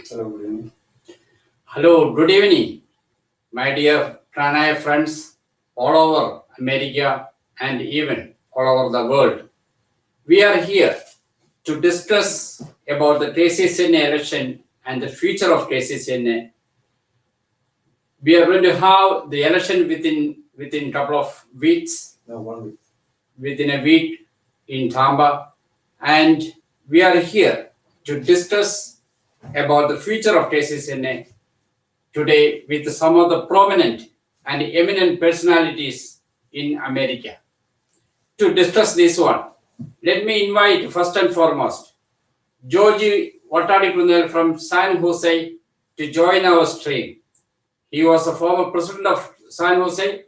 Hello, good evening. Hello, good evening, my dear KNANAYA friends all over America and even all over the world. We are here to discuss about the KCCNA election and the future of KCCNA. We are going to have the election within couple of weeks, No, 1 week. within a week in Tamba, and we are here to discuss about the future of KCCNA today with some of the prominent and eminent personalities in America. To discuss this one, let me invite first and foremost Georgie Watadikunel from San Jose to join our stream. He was a former president of San Jose,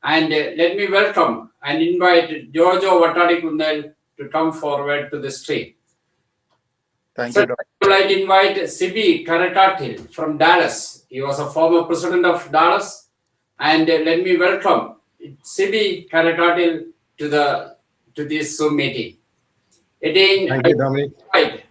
and let me welcome and invite Giorgio Watadikunel to come forward to the stream. Thank So you, Doctor. I would like to invite Sibi Karatatil from Dallas. He was a former president of Dallas. And let me welcome Sibi Karatatil to this Zoom meeting. Again, Thank you, Dominic. I invite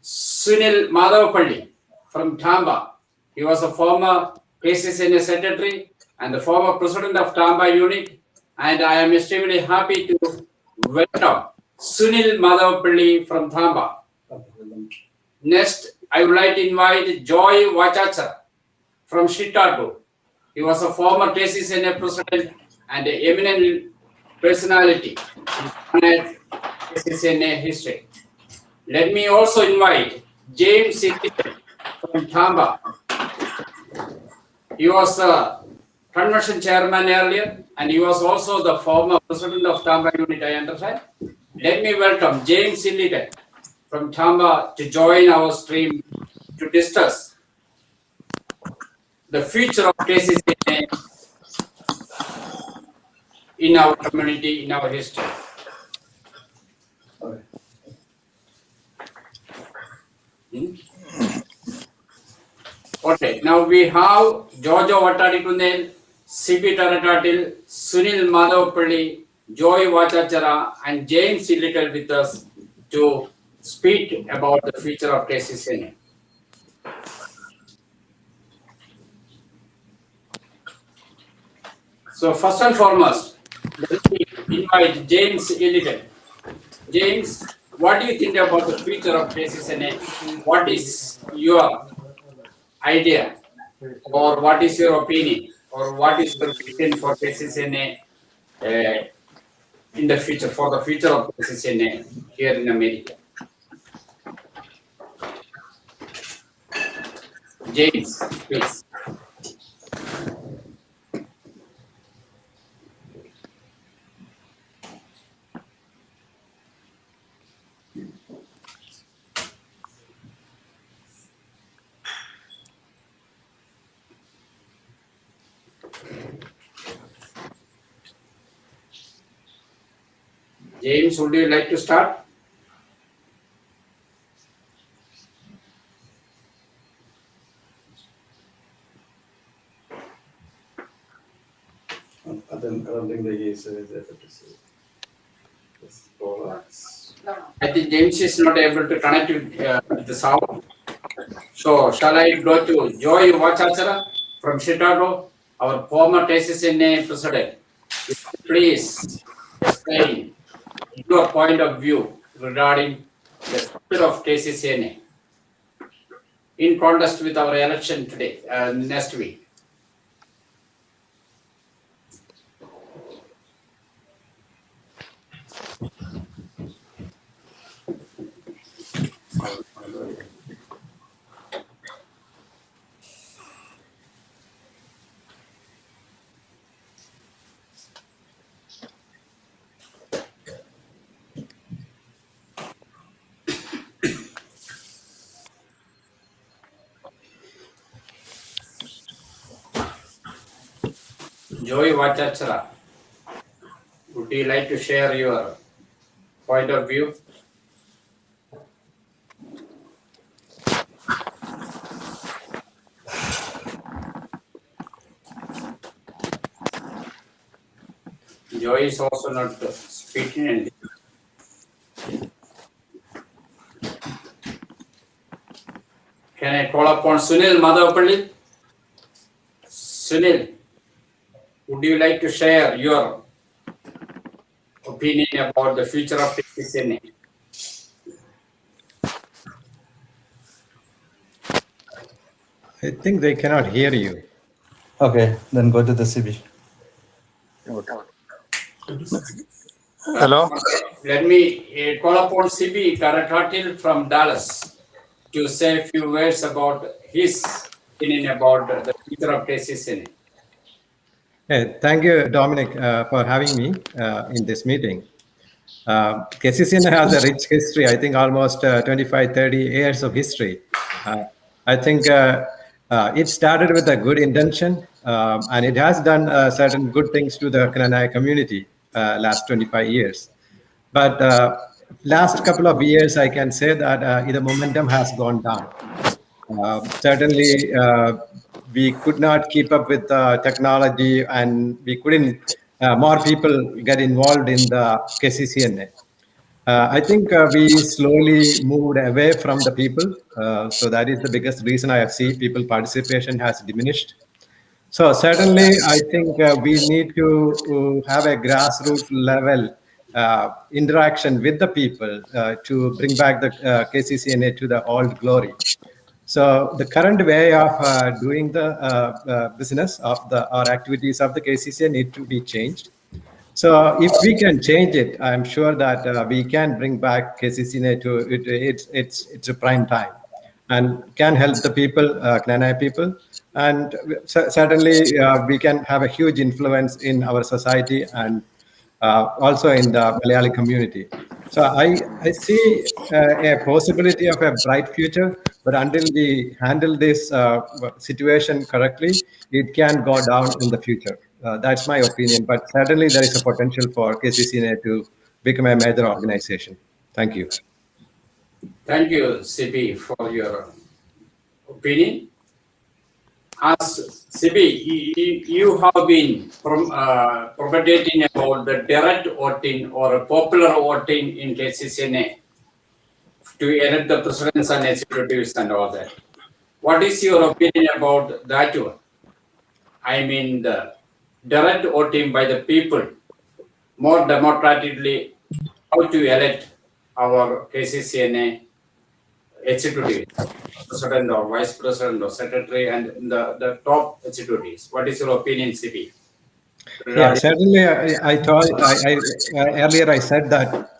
Sunil Madhavapalli from Tamba. He was a former KCCNA secretary and the former president of Tamba unit. And I am extremely happy to welcome Sunil Madhavapalli from Tamba. Next, I would like to invite Joy Wachachara from Chicago. He was a former KCCNA president and an eminent personality in KCCNA history. Let me also invite James Silliton from Tamba. He was a convention chairman earlier, and he was also the former president of Tamba unit, I understand. Let me welcome James Silliton from Tamba to join our stream to discuss the future of KCCNA in our community, in our history. Okay. Okay, now we have Giorgio Watadikunel, C.B. Taratatil, Sunil Madhavapalli, Joy Vachachara, and James Silliton with us to speak about the future of KCCNA. So first and foremost, let me invite James Silliton. James, what do you think about the future of KCCNA? What is your idea, or what is your opinion, or what is your vision for KCCNA in the future, for the future of KCCNA here in America? James, please. James, would you like to start? I don't think that he is able to see. This call. I think James is not able to connect with the sound. So, shall I go to Joy Vachachara from Chicago, our former KCCNA president? Please explain your point of view regarding the future of KCCNA in contrast with our election today, next week. Joy Vachachara, would you like to share your point of view? Joy is also not speaking anything. Can Can I call upon Sunil Madhavapalli? Sunil, would you like to share your opinion about the future of KCNA? I think they cannot hear you. Okay, then go to the CB. Hello. Let me call upon CB Karakatil from Dallas to say a few words about his opinion about the future of KCCNA. Hey, thank you, Dominic, for having me in this meeting. KCCN has a rich history, I think almost 25, 30 years of history. I think it started with a good intention, and it has done certain good things to the KNANAYA community last 25 years. But last couple of years, I can say that the momentum has gone down. Certainly, we could not keep up with technology, and we couldn't. More people get involved in the KCCNA. I think we slowly moved away from the people. So that is the biggest reason I have seen people participation has diminished. So certainly, I think we need to have a grassroots level interaction with the people to bring back the KCCNA to the old glory. So the current way of doing the business of the or activities of the KCCA need to be changed. So if we can change it, I'm sure that we can bring back KCCA to it's a prime time, and can help the people, KNANAYA people, and certainly we can have a huge influence in our society and also in the Malayali community. So I see a possibility of a bright future, but until we handle this situation correctly, it can go down in the future. That's my opinion, but certainly there is a potential for KCCNA to become a major organization. Thank you. Thank you, CB, for your opinion. As CB, you have been propagating about the direct voting or popular voting in KCCNA to elect the presidents and executives and all that. What is your opinion about that one? I mean, the direct voting by the people, more democratically, how to elect our KCCNA executive, president or vice president or secretary, and the top executives. What is your opinion, CP? Yeah, certainly. Earlier I said that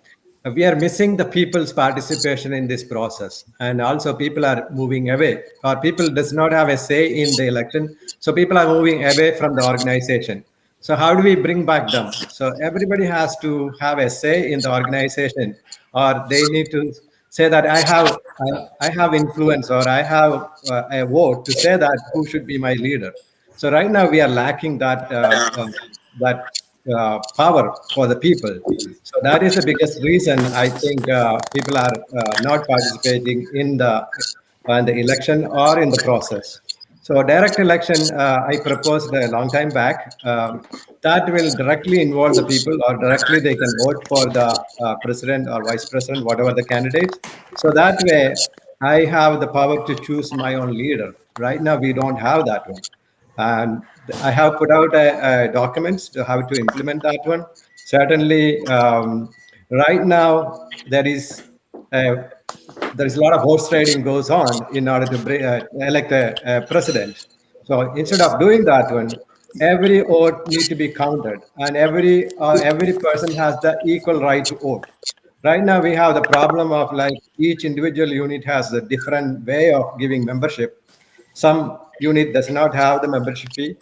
we are missing the people's participation in this process, and also people are moving away, or people does not have a say in the election. So people are moving away from the organization. So how do we bring back them? So everybody has to have a say in the organization, or they need to say that I have influence, or I have a vote to say that who should be my leader. So right now we are lacking that power for the people. So that is the biggest reason I think people are not participating in the election or in the process. So direct election, I proposed a long time back. That will directly involve the people, or directly they can vote for the president or vice president, whatever the candidates. So that way, I have the power to choose my own leader. Right now, we don't have that one. And I have put out documents to how to implement that one. Certainly, right now there is a lot of horse trading goes on in order to elect a president. So instead of doing that one, every vote need to be counted, and every person has the equal right to vote. Right now, we have the problem of like each individual unit has a different way of giving membership. Some unit does not have the membership fee.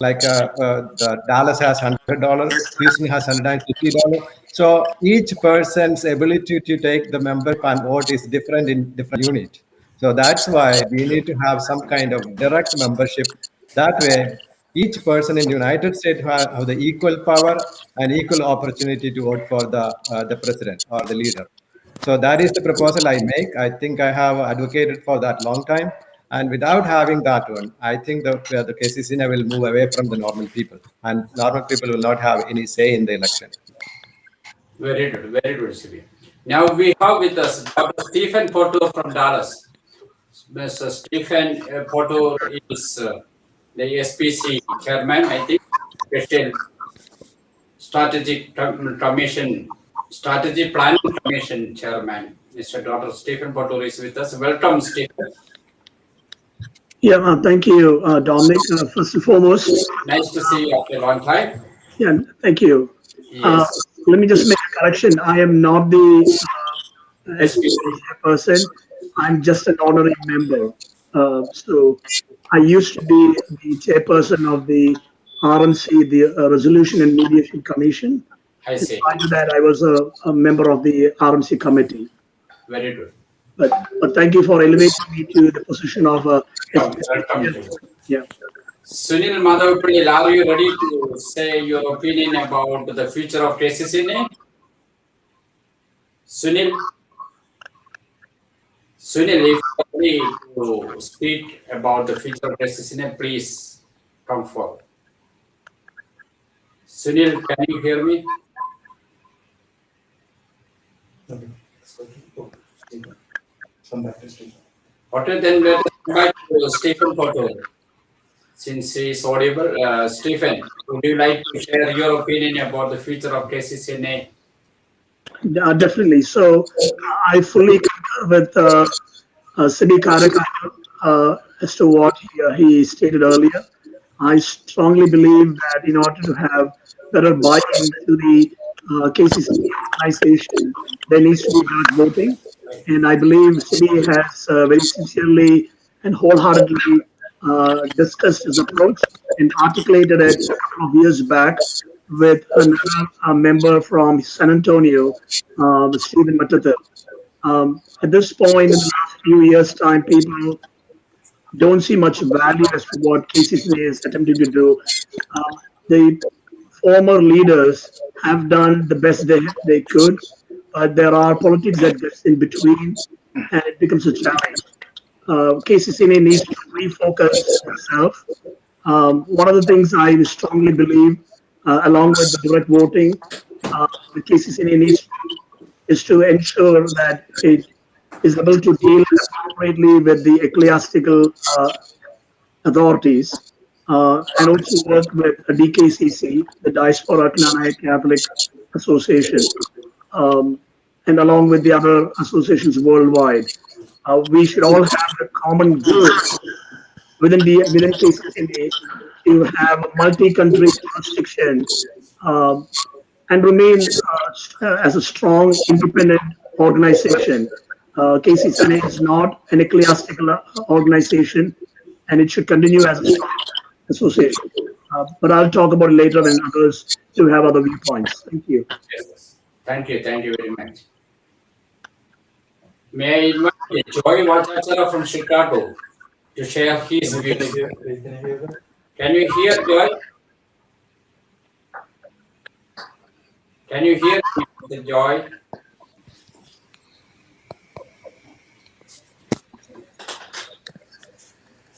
Like the Dallas has $100, Houston has $150. So each person's ability to take the membership and vote is different in different unit. So that's why we need to have some kind of direct membership. That way, each person in the United States have the equal power and equal opportunity to vote for the president or the leader. So that is the proposal I make. I think I have advocated for that long time. And without having that one, I think the KCCNA will move away from the normal people, and normal people will not have any say in the election. Very good, CP. Now we have with us Dr. Stephen Porto from Dallas. Mr. Stephen Porto is the SPC chairman, I think, Special Strategy Planning Commission chairman. Mr. Dr. Stephen Porto is with us. Welcome, Stephen. Yeah, thank you, Dominic. First and foremost, Nice to see you after a long time. yeah, thank you. Yes, Let me just make a correction. I am not the SPC. SPC chairperson. I'm just an honorary member. So I used to be the chairperson of the RMC, the Resolution and Mediation Commission. I see. Prior to that, I was a member of the RMC committee. Very good. But thank you for elevating me to the position of Welcome. SPC. Yeah. Sunil Madhavapalli, are you ready to say your opinion about the future of KCCNA? Sunil, if you are ready to speak about the future of KCCNA, please come forward. Sunil, can you hear me? Okay. Stephen. Come back to Stephen. Okay, then let us come back to Stephen Porto. Since he is audible, Stephen, would you like to share your opinion about the future of KCCNA? Definitely. So I fully concur with Siddhi Karakar as to what he stated earlier. I strongly believe that in order to have better buy-in to the KCC organization, there needs to be direct voting. And I believe Siddhi has very sincerely and wholeheartedly discussed his approach and articulated it a couple of years back with another member from San Antonio, Stephen Matata. At this point, in the last few years' time, people don't see much value as to what KCCA is attempting to do. The former leaders have done the best they could, but there are politics that gets in between, and it becomes a challenge. KCCA needs to refocus itself. One of the things I strongly believe, along with the direct voting, the KCCA needs to do is to ensure that it is able to deal appropriately with the ecclesiastical authorities and also work with DKCC, the Diaspora KNANAYA Catholic Association, and along with the other associations worldwide. We should all have the common good within KCCA to have a multi-country jurisdiction and remain as a strong, independent organization. KCCA is not an ecclesiastical organization, and it should continue as a strong association. But I'll talk about it later when others do have other viewpoints. Thank you. Yes. Thank you very much. May I invite Joy Vachachara from Chicago to share his views. Can you hear Joy? Can you hear me, Joy?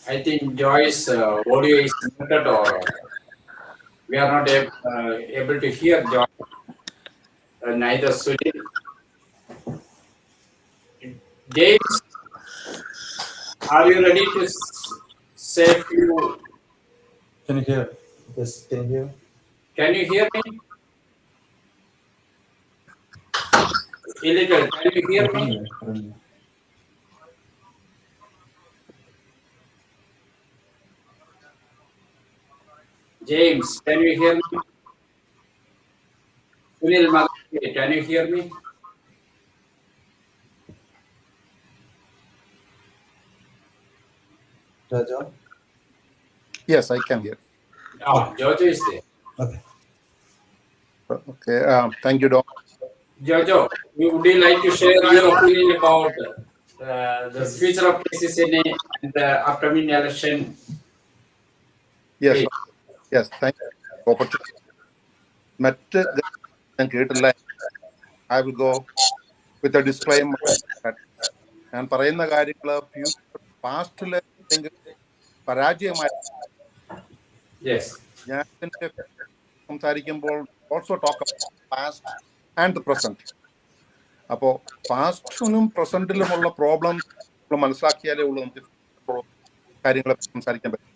I think Joy's audio is muted or we are not able to hear Joy. Neither Sunil. James, are you ready to say a few? Can you hear? Yes, can you hear? Can you hear me? Illegal, can you hear me? James, can you hear me? Sunil Madhavapalli, can you hear me? Raja? Yes, I can hear. Oh, Jojo is there. Okay. Okay. Thank you, Doc. Jojo, would you like to share your opinion about the future of KCCNA and the upcoming election? Yes. Please. Yes. Thank you for the opportunity. മറ്റ് ഞാൻ കേട്ടില്ല. I will go with a disclaimer that ഞാൻ പറയുന്ന കാര്യങ്ങൾ പാസ്റ്റിലെ പരാജയമായി Yes. ഞാൻ സംസാരിക്കുമ്പോൾ also talk past and the present. അപ്പോൾ പാസ്റ്റിനും പ്രസന്റിലുമുള്ള problem മനസ്സിലാക്കിയാലേ ഉള്ളൂ നമുക്ക് കാര്യങ്ങളെ സംസാരിക്കാൻ പറ്റും.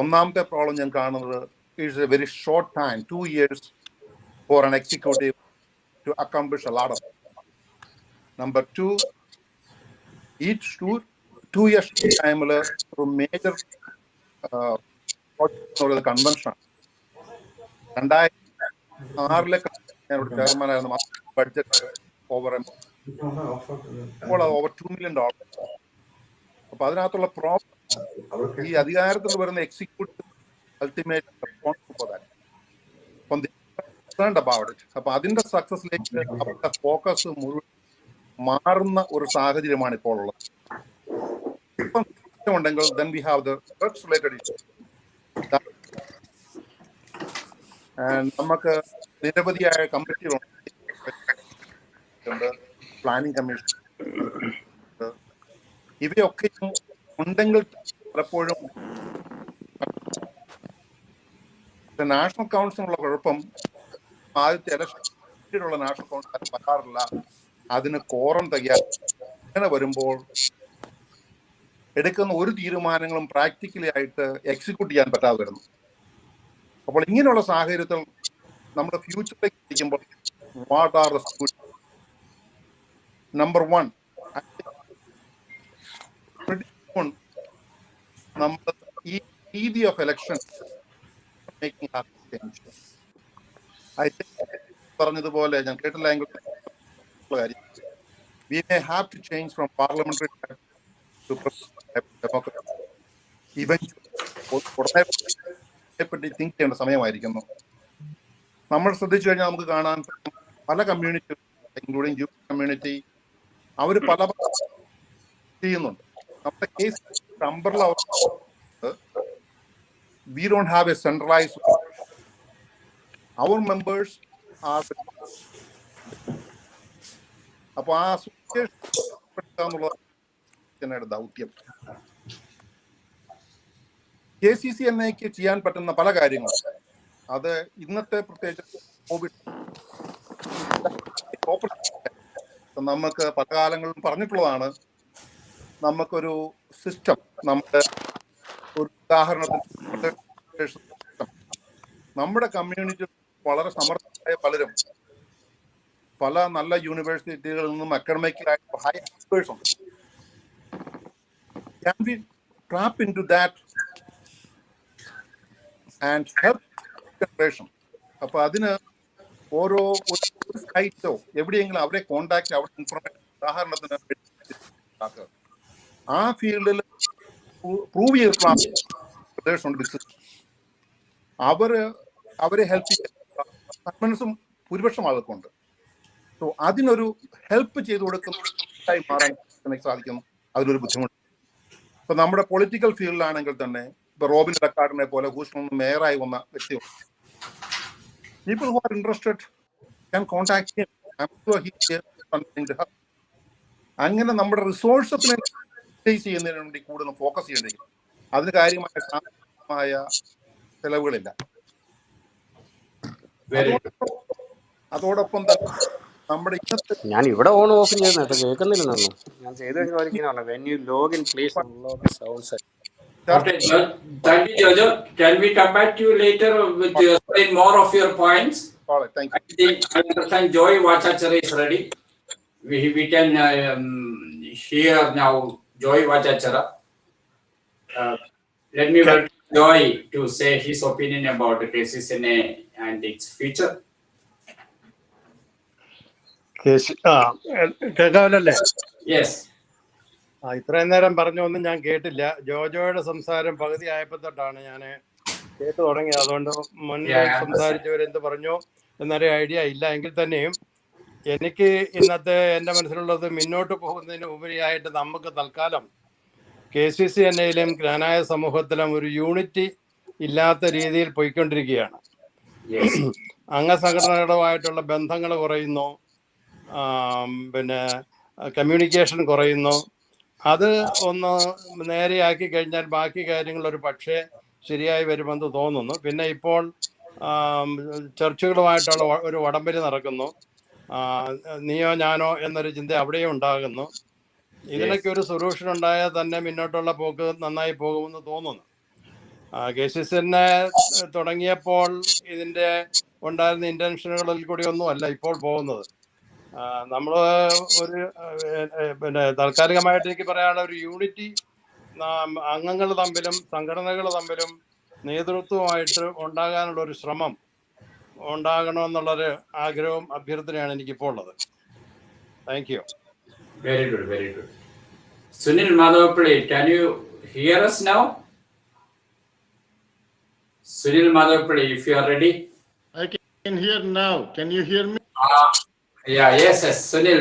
ഒന്നാമത്തെ പ്രോബ്ലം ഞാൻ കാണുന്നത് it's A very short time, 2 years for an executive to accomplish a lot of. Number two, each 2 years ടൈമിൽ ഒരു മേജർ കൺവെൻഷൻ 2006 ഞാനൊരു ചെയർമാനായിരുന്നു. Budget over $2 million. അപ്പൊ അതിനകത്തുള്ള പ്രോബ്ലം ഈ അധികാരത്തിൽ വരുന്ന executive ultimate responsible for that. about it. അപ്പൊ അതിന്റെ സക്സസിലേക്ക് അവരുടെ ഫോക്കസ് മുഴുവൻ മാറുന്ന ഒരു സാഹചര്യമാണ് ഇപ്പോൾ ഉള്ളത്. ഇപ്പം ഉണ്ടെങ്കിൽ then we have the drugs related issues. നമുക്ക് നിരവധിയായ കമ്മിറ്റികളുണ്ട്, പ്ലാനിംഗ് കമ്മീഷൻ, ഇവയൊക്കെ ഉണ്ടെങ്കിൽ പലപ്പോഴും നാഷണൽ കൗൺസിലുള്ള കുഴപ്പം ആദ്യത്തെ ഇലക്ഷനുള്ള നാഷണൽ കൗൺസിൽ വരാറില്ല. അതിന് കോറം തികയാൻ അങ്ങനെ വരുമ്പോൾ എടുക്കുന്ന ഒരു തീരുമാനങ്ങളും പ്രാക്ടിക്കലി ആയിട്ട് എക്സിക്യൂട്ട് ചെയ്യാൻ പറ്റാതെ വരുന്നു. അപ്പോൾ ഇങ്ങനെയുള്ള സാഹചര്യത്തിൽ നമ്മുടെ ഫ്യൂച്ചറിലേക്ക് ഇരിക്കുമ്പോൾ what are the solution? Number 1, നമ്മൾ ഈ രീതി ഓഫ് ഇലക്ഷൻ മേക്കിംഗ് പറഞ്ഞതുപോലെ ഞാൻ കേട്ടില്ല എങ്കിൽ കാര്യം, we may have to change from parliamentary to democracy. പറ്റി തിങ്ക് ചെയ്യേണ്ട സമയമായിരിക്കുന്നു. നമ്മൾ ശ്രദ്ധിച്ചു കഴിഞ്ഞാൽ നമുക്ക് കാണാൻ പല കമ്മ്യൂണിറ്റി ഇൻക്ലൂഡിങ് ജൂസ് കമ്മ്യൂണിറ്റി അവർ പല ചെയ്യുന്നുണ്ട്. നമ്മുടെ case umbrella, we don't have a centralized, our members are. അപ്പൊ ആ എന്നുള്ളത് ദൗത്യം. KCCNAക്ക് ചെയ്യാൻ പറ്റുന്ന പല കാര്യങ്ങളും, അത് ഇന്നത്തെ പ്രത്യേകിച്ച് കോവിഡ് നമുക്ക് പല കാലങ്ങളിലും പറഞ്ഞിട്ടുള്ളതാണ്. നമുക്കൊരു സിസ്റ്റം, നമ്മുടെ ഒരു ഉദാഹരണത്തിന് നമ്മുടെ കമ്മ്യൂണിറ്റി വളരെ സമർത്ഥരായ പലരും പല നല്ല യൂണിവേഴ്സിറ്റികളിൽ നിന്നും അക്കാഡമിക്കലായിട്ട് ഹൈ എക്സ്പേർട്സ് ഉണ്ട്. Can we tap into that and help generation? അപ്പൊ അതിന് ഓരോ സൈറ്റോ എവിടെയെങ്കിലും അവരെ കോണ്ടാക്ട്, അവിടെ ഇൻഫർമേഷൻ, ഉദാഹരണത്തിന് ആ ഫീൽഡിൽ പ്രൂവ് ചെയ്തിട്ടുള്ള ബിസിനസ് അവരെ ഹെൽപ്പ് ചെയ്യാൻ ഭൂരിപക്ഷം ആൾക്കുണ്ട്. സോ അതിനൊരു ഹെൽപ്പ് ചെയ്ത് കൊടുക്കുന്നതായി മാറാൻ സാധിക്കുന്നു. അതിലൊരു ബുദ്ധിമുട്ട്. ഇപ്പൊ നമ്മുടെ പൊളിറ്റിക്കൽ ഫീൽഡിലാണെങ്കിൽ തന്നെ ഇപ്പൊ റോബിൻ ഡക്കാർഡിനെ പോലെ ഹൂസ്റ്റണിൽ നിന്ന് മേയറായി വന്ന വ്യക്തിയുണ്ട്. People who are interested can contact him. അങ്ങനെ നമ്മുടെ റിസോഴ്സസിനെ ചെയ്യുന്നതിന് വേണ്ടി കൂടുതൽ ഫോക്കസ് ചെയ്യേണ്ടിയിരിക്കും. അതിന് കാര്യമായ സാമ്പത്തികമായ ചെലവുകളില്ല. അതോടൊപ്പം തന്നെ നമ്മുടെ ഇന്നത്തെ ഞാൻ ഇവിടെ ഓൺ ഓഫ് ചെയ്യുന്ന കേൾക്കുന്നില്ലെന്നു ഞാൻ ചെയ്ത് കഴിഞ്ഞാൽ when you log in please unlock the sound set. Okay, thank you, Jojo. Can we come back to you later with explain more of your points? All right, thank you. I think I understand Joy Vachachara is ready. We can hear now Joy Vachachara. Let me welcome Joy to say his opinion about the KCCNA and its future. കേൾക്കാമല്ലേ? Yes. ഇത്രയും നേരം പറഞ്ഞൊന്നും ഞാൻ കേട്ടില്ല. ജോജോയുടെ സംസാരം പകുതി ആയപ്പോൾ തൊട്ടാണ് ഞാൻ കേട്ടു തുടങ്ങിയത്. അതുകൊണ്ട് മുന്നേ സംസാരിച്ചവരെന്ത് പറഞ്ഞു എന്നൊരു ഐഡിയ ഇല്ല. എങ്കിൽ തന്നെയും എനിക്ക് ഇന്നത്തെ എൻ്റെ മനസ്സിലുള്ളത്, മുന്നോട്ട് പോകുന്നതിന് ഉപരിയായിട്ട് നമുക്ക് തൽക്കാലം KCCNAയിലും ജ്ഞാനായ സമൂഹത്തിലും ഒരു യൂണിറ്റി ഇല്ലാത്ത രീതിയിൽ പോയിക്കൊണ്ടിരിക്കുകയാണ്. അംഗസംഘടനകളുമായിട്ടുള്ള ബന്ധങ്ങൾ കുറയുന്നു, പിന്നെ കമ്മ്യൂണിക്കേഷൻ കുറയുന്നു. അത് ഒന്ന് നേരെയാക്കി കഴിഞ്ഞാൽ ബാക്കി കാര്യങ്ങൾ ഒരു പക്ഷേ ശരിയായി വരുമെന്ന് തോന്നുന്നു. പിന്നെ ഇപ്പോൾ ചർച്ചുകളുമായിട്ടുള്ള ഒരു വടംവലി നടക്കുന്നു. നീയോ ഞാനോ എന്നൊരു ചിന്ത അവിടെയും ഉണ്ടാകുന്നു. ഇതിനൊക്കെ ഒരു സൊല്യൂഷൻ ഉണ്ടായാൽ തന്നെ മുന്നോട്ടുള്ള പോക്ക് നന്നായി പോകുമെന്ന് തോന്നുന്നു. KCCനെ തുടങ്ങിയപ്പോൾ ഇതിൻ്റെ ഉണ്ടായിരുന്ന ഇൻറ്റൻഷനുകളിൽ കൂടി ഒന്നുമല്ല ഇപ്പോൾ പോകുന്നത്. നമ്മൾ ഒരു പിന്നെ താൽക്കാലികമായിട്ട് എനിക്ക് പറയാനുള്ള ഒരു യൂണിറ്റി അംഗങ്ങൾ തമ്മിലും സംഘടനകൾ തമ്മിലും നേതൃത്വമായിട്ട് ഉണ്ടാകാനുള്ള ഒരു ശ്രമം ഉണ്ടാകണമെന്നുള്ളൊരു ആഗ്രഹവും അഭ്യർത്ഥനയാണ് എനിക്കിപ്പോൾ ഉള്ളത്. Thank you. Very good, very good. Sunil Madhavapalli, can you hear us now? Sunil Madhavapalli, if you are ready. I can hear now. Can you hear me? Yeah, yes, Sunil.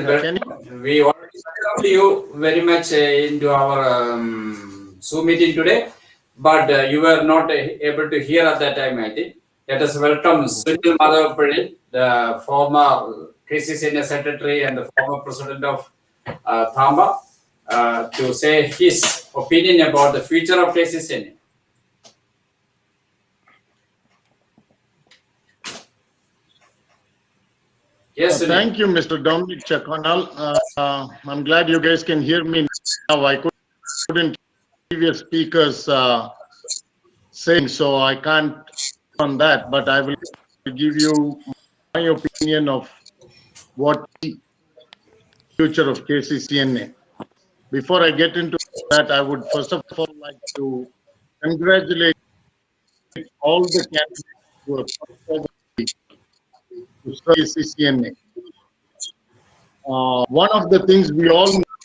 We already welcomed you very much into our Zoom meeting today, but you were not able to hear at that time, I think. Let us welcome Sunil Madhavapalli, the former KCCNA secretary and the former president of Thamba, to say his opinion about the future of KCCNA. Yes, thank you, Mr. Dominic Chakonal. I'm glad you guys can hear me now. I couldn't previous speakers saying, so I can't on that, but I will give you my opinion of what the future of KCCNA. Before I get into that, I would first of all like to congratulate all the candidates who have come forward to serve KCCNA. One of the things we all know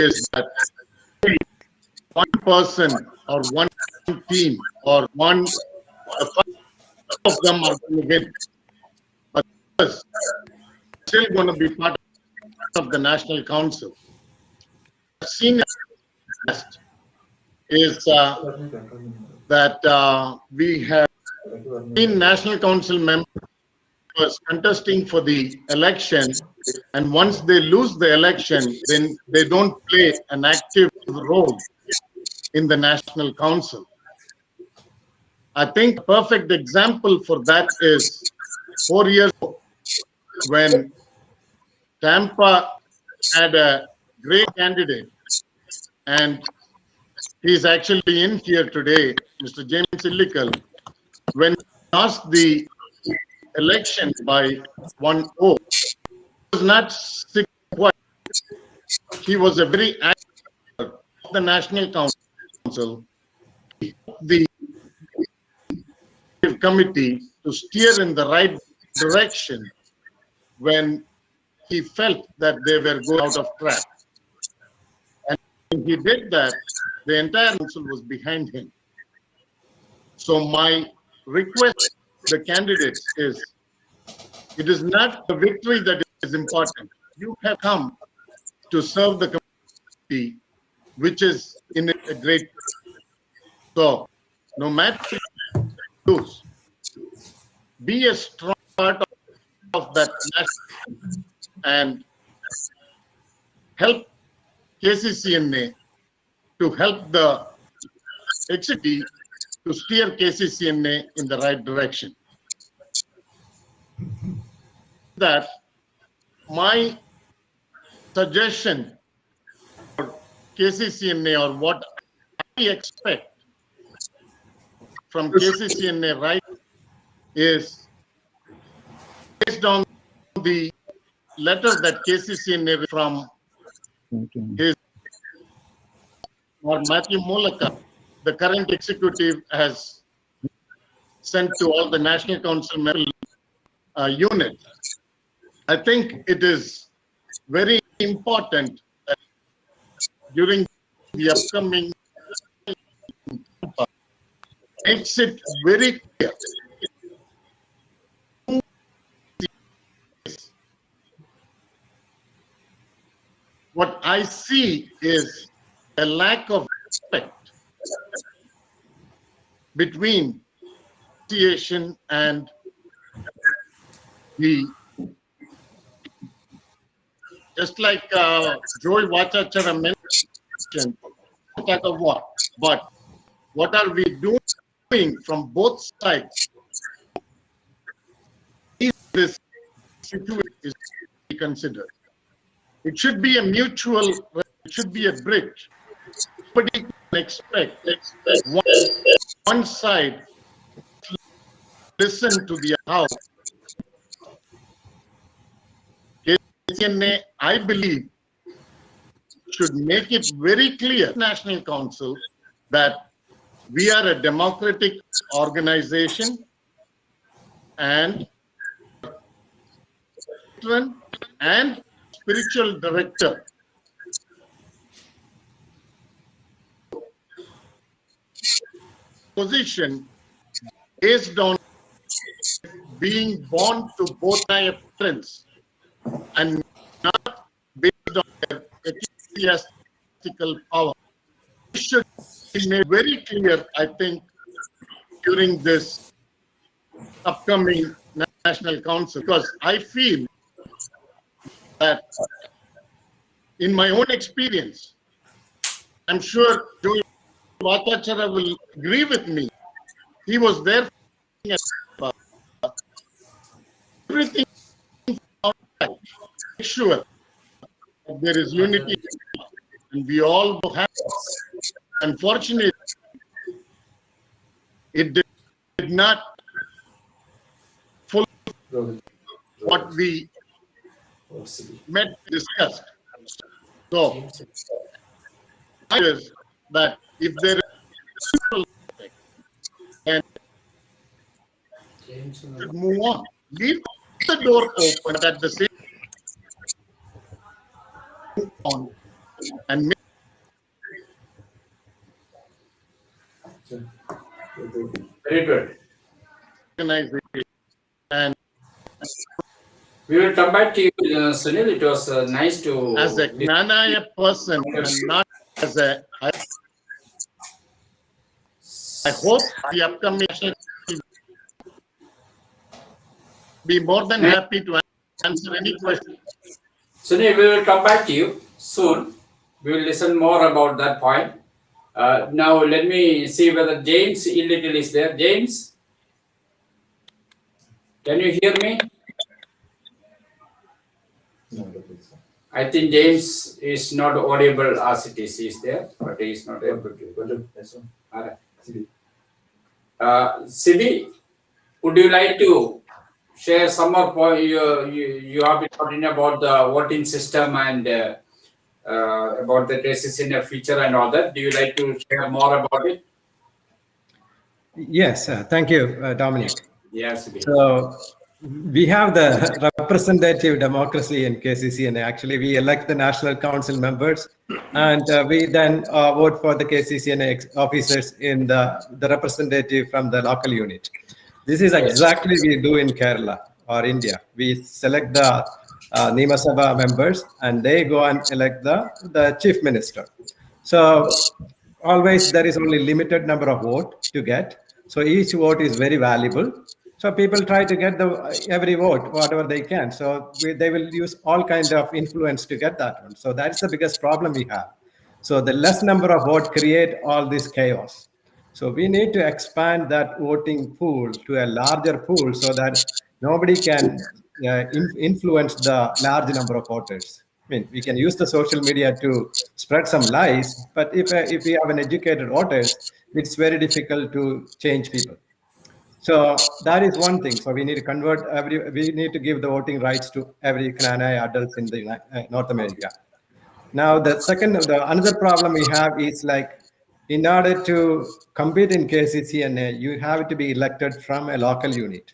is that one person or one team or one of them are going to win, but still going to be part of the National Council. Seen is that we have seen National Council members contesting for the election, and once they lose the election, then they don't play an active role in the National Council. I think a perfect example for that is 4 years ago when Tampa had a great candidate, and he's actually in here today, Mr. James Illical. When he lost the election by 1-0, he was not sick quiet. He was a very active member of the National Council, the committee to steer in the right direction when he felt that they were going out of track. And when he did that, the entire council was behind him. So my request to the candidates is, it is not the victory that is important. You have come to serve the community, which is in a great. So no matter lose, be a strong part of that national and help KCCNA to help the executive to steer KCCNA in the right direction. That my suggestion for KCCNA, or what I expect from KCCNA right, is based on the letter that KCCNA from his or Matthew Molaka, the current executive, has sent to all the National Council unit. I think it is very important that during the upcoming makes it very clear what I see is a lack of respect between association and the, just like Joy Vachachara mentioned, attack of what? But what are we doing from both sides? This situation is to be considered. It should be a mutual, it should be a bridge. Nobody can expect one side listen to the house. KNA, I believe, should make it very clear, National Council, that we are a democratic organization and spiritual director position based on being born to both my parents and not based on their ecclesiastical power. It should be made very clear, I think, during this upcoming National Council, because I feel that in my own experience, I'm sure Joey Vatachara will agree with me. He was there. Everything outside. Make sure that there is unity and we all have. Unfortunately, it did not fulfill what we discussed. So, I is that if there is and move on, leave the door open, but at the same on and make Very good. organization. And We will come back to you, Sunil. It was nice to. as a KNANAYA person and not as a, I hope the upcoming will be more than happy to answer any question. Sunil, we will come back to you soon. We will listen more about that point. Now, let me see whether James Illittle is there. James, can you hear me? No, I don't think so. I think James is not audible as it is. He is there, but he is not able to. Go to next one. All right. See. Sibi, would you like to share some more point? You have been talking about the voting system and about the cases in the future and all that. Do you like to share more about it? Yes, thank you, Dominic. Yes. So we have the representative democracy in KCCNA. Actually, we elect the National Council members, and we then vote for the KCCNA officers in the representative from the local unit. This is exactly we do in Kerala or India. We select the Nima Sabha members, and they go and elect the chief minister. So always there is only limited number of votes to get. So each vote is very valuable. So people try to get every vote, whatever they can. So they will use all kinds of influence to get that one. So that's the biggest problem we have. So the less number of votes create all this chaos. So we need to expand that voting pool to a larger pool so that nobody can influence the large number of voters. I mean, we can use the social media to spread some lies, but if we have an educated voters, it's very difficult to change people. So that is one thing. So we need to convert we need to give the voting rights to every KNANAYA adults in the North America. Now, another problem we have is like, in order to compete in KCCNA, you have to be elected from a local unit.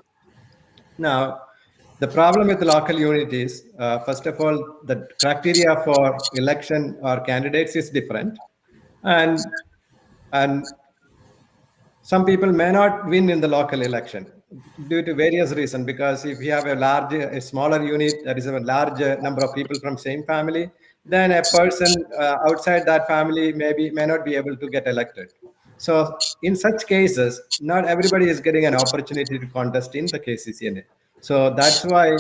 Now, the problem with the local unit is, first of all, the criteria for election or candidates is different. And some people may not win in the local election due to various reasons, because if you have a smaller unit, there is a large number of people from same family, then a person outside that family may not be able to get elected. So in such cases, not everybody is getting an opportunity to contest in the KCCNA. So that's why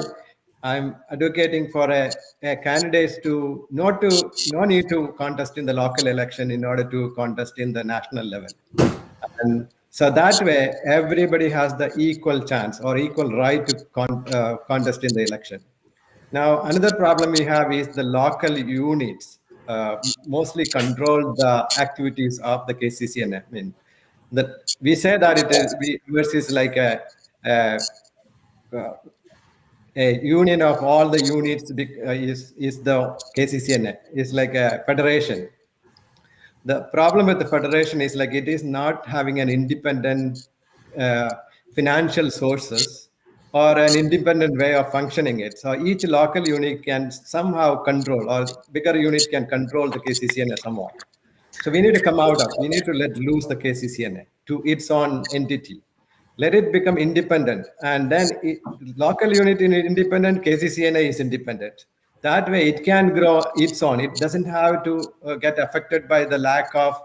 I'm advocating for a candidates to no need to contest in the local election in order to contest in the national level. And so that way, everybody has the equal chance or equal right to contest in the election. Now, another problem we have is the local units mostly control the activities of the KCCN. I mean, we say that it is versus like a, a union of all the units is the KCCN. It's like a federation. The problem with the federation is like it is not having an independent uh, financial sources or an independent way of functioning it. So each local unit can somehow control, or bigger unit can control the KCCNA somewhat. So we need to come out of, we need to let loose the KCCNA to its own entity. Let it become independent, and then local unit in independent, KCCNA is independent. That way it can grow its own. It doesn't have to get affected by the lack of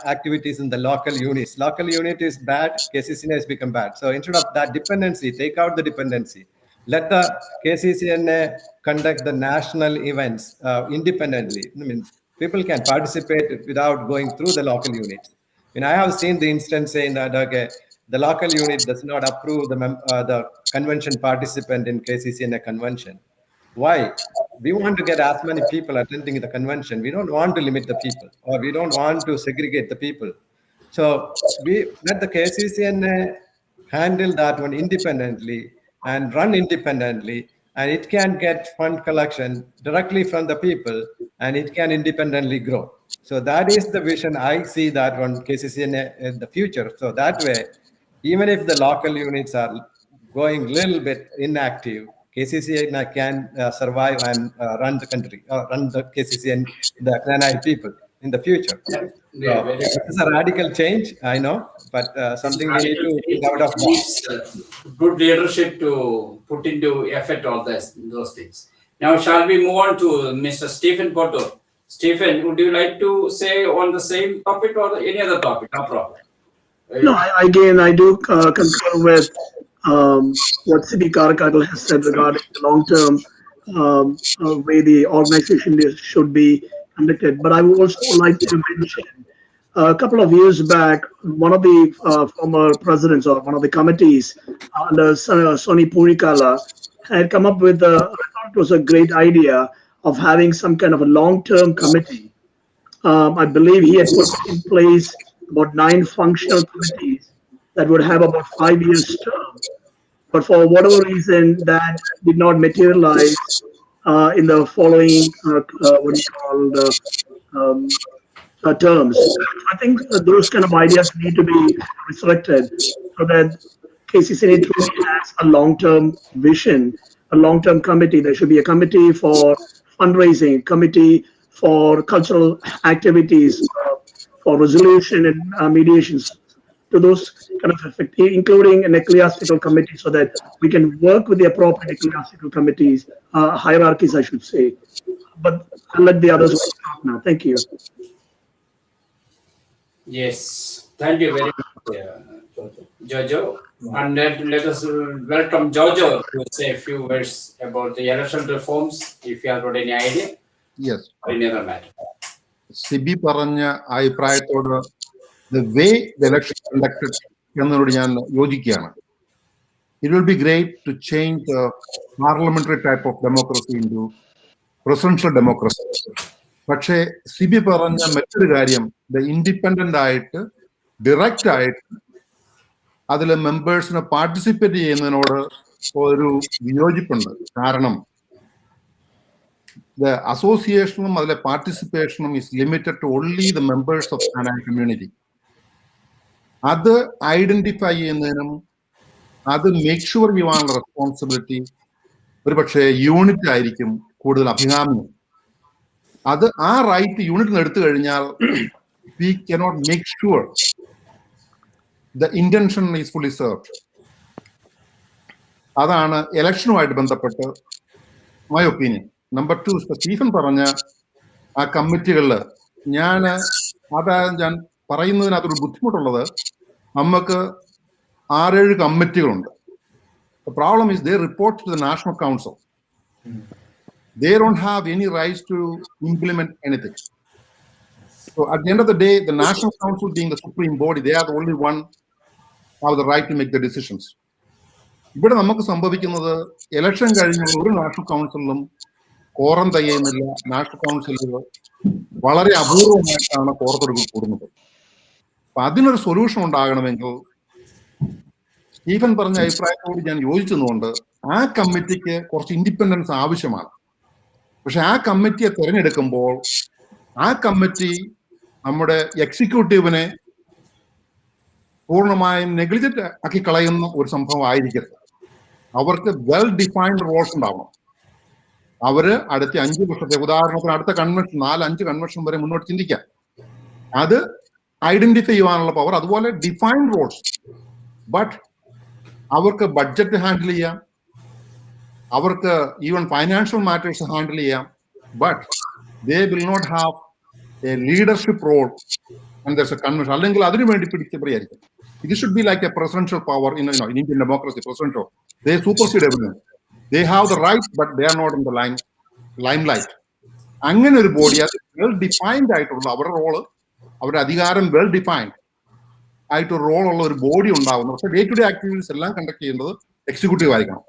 activities in the local units. Local unit is bad, KCCNA has become bad. So instead of that dependency, take out the dependency. Let the KCCNA conduct the national events independently. I mean, people can participate without going through the local units. I mean, I have seen the instance saying that okay, the local unit does not approve the convention participant in KCCNA convention. Why? We want to get as many people attending the convention. We don't want to limit the people, or we don't want to segregate the people. So we let the KCCNA handle that one independently and run independently, and it can get fund collection directly from the people, and it can independently grow. So that is the vision I see that one KCCNA in the future. So that way, even if the local units are going a little bit inactive, KCCN can survive and run the country, run the KCCN, the KNANAY people in the future. Yeah, So very this is a radical change, I know, but something we need to think out of box. good leadership to put into effect all those things. Now, shall we move on to Mr. Stephen Porto? Stephen, would you like to say on the same topic or any other topic? No problem. No, I do concur with what Siddhi Karakadal has said regarding the long-term way the organization should be conducted. But I would also like to mention a couple of years back, one of the former presidents or one of the committees under Sony Purikala had come up with I thought it was a great idea of having some kind of a long-term committee. I believe he had put in place about 9 functional committees that would have about 5 years term. But for whatever reason, that did not materialize in the following, what do you call, terms. I think those kind of ideas need to be resurrected so that KCCA truly has a long-term vision, a long-term committee. There should be a committee for fundraising, committee for cultural activities, for resolution and mediations, to those kind of effect, including an ecclesiastical committee so that we can work with the appropriate ecclesiastical committees, hierarchies, I should say. But I'll let the others talk now. Thank you. Yes, thank you very much, Jojo. And let us welcome Jojo to say a few words about the election reforms, if you have got any idea. Yes. Or any other matter. Sibi പറഞ്ഞ അഭിപ്രായത്തോട് the way the election conducted എന്നോട് ഞാൻ യോജിക്കുകയാണ്. It will be great to change the parliamentary type of democracy into presidential democracy. പക്ഷേ സിബി പറഞ്ഞ മറ്റൊരു കാര്യം, independent ആയിട്ട് direct ആയിട്ട് അതിലെ മെമ്പേഴ്സിനെ പാർട്ടിസിപ്പേറ്റ് ചെയ്യുന്നതിനോട് ഒരു വിയോജിപ്പുണ്ട്. കാരണം the association അതിലെ participation is limited to only the members of KNANAY community. അത് ഐഡന്റിഫൈ ചെയ്യുന്നതിനും അത് മേക്ക് ഷുവർ ചെയ്യുവാനുള്ള റെസ്പോൺസിബിലിറ്റി ഒരു പക്ഷേ യൂണിറ്റ് ആയിരിക്കും കൂടുതൽ അഭികാമ്യം. അത് ആ റൈറ്റ് യൂണിറ്റിന് എടുത്തു കഴിഞ്ഞാൽ we cannot make sure the intention is fully served. അതാണ് ഇലക്ഷനുമായിട്ട് ബന്ധപ്പെട്ട് my opinion. നമ്പർ 2, സ്റ്റീഫൻ പറഞ്ഞ ആ കമ്മിറ്റികളിൽ ഞാൻ പറയുന്നതിനകത്തൊരു ബുദ്ധിമുട്ടുള്ളത്, നമുക്ക് 6-7 കമ്മിറ്റികളുണ്ട്. The problem is they report to the National Council. They don't have any rights to implement anything. So at the end of the day, the National Council being the supreme body, they are the only one who have the right to make the decisions. ഇവിടെ നമുക്ക് സംഭവിക്കുന്നത് election കഴിഞ്ഞുള്ള ഒരു national കൗൺസിലിലും quorum തികയുന്നില്ല. National കൗൺസിലുകൾ വളരെ അപൂർവമായിട്ടാണ് കോറത്തെടുപ്പ് കൂടുന്നത്. അപ്പൊ അതിനൊരു solution ഉണ്ടാകണമെങ്കിൽ സ്റ്റീഫൻ പറഞ്ഞ അഭിപ്രായത്തോട് ഞാൻ യോജിച്ചതുകൊണ്ട് ആ കമ്മിറ്റിക്ക് കുറച്ച് ഇൻഡിപെൻഡൻസ് ആവശ്യമാണ്. പക്ഷെ ആ കമ്മിറ്റിയെ തിരഞ്ഞെടുക്കുമ്പോൾ ആ കമ്മിറ്റി നമ്മുടെ എക്സിക്യൂട്ടീവിനെ പൂർണ്ണമായും നെഗ്ലിജന്റ് ആക്കി കളയുന്ന ഒരു സംഭവം ആയിരിക്കരുത്. അവർക്ക് വെൽ ഡിഫൈൻഡ് റോൾസ് ഉണ്ടാവണം. അവര് അടുത്ത 5 വർഷത്തെ, ഉദാഹരണത്തിന് അടുത്ത കൺവെൻഷൻ 4-5 കൺവെൻഷൻ വരെ മുന്നോട്ട് ചിന്തിക്കാം. അത് ഐഡന്റിഫൈ ചെയ്യാനുള്ള പവർ, അതുപോലെ ഡിഫൈൻഡ് റോൾസ്. ബട്ട് അവർക്ക് ബഡ്ജറ്റ് ഹാൻഡിൽ ചെയ്യാം, അവർക്ക് ഈവൻ ഫൈനാൻഷ്യൽ മാറ്റേഴ്സ് ഹാൻഡിൽ ചെയ്യാം. But they will not have a leadership role and there's a convention. അല്ലെങ്കിൽ അതിനു വേണ്ടി പിടിച്ചവരായിരിക്കും. ഇത് should be like a presidential power in Indian democracy. Presidential, they supersede everything. They have the right, but they are not in the limelight. അങ്ങനെ ഒരു body, അത് well defined ആയിട്ടുള്ള അവരുടെ റോള്, അവരുടെ അധികാരം വെൽ ഡിഫൈൻഡ് ആയിട്ടൊരു റോളുള്ള ഒരു ബോഡി ഉണ്ടാവുന്നു. പക്ഷേ ഡേ ടു ഡേ ആക്ടിവിറ്റീസ് എല്ലാം കണ്ടക്ട് ചെയ്യുന്നത് എക്സിക്യൂട്ടീവ് ആയിരിക്കണം.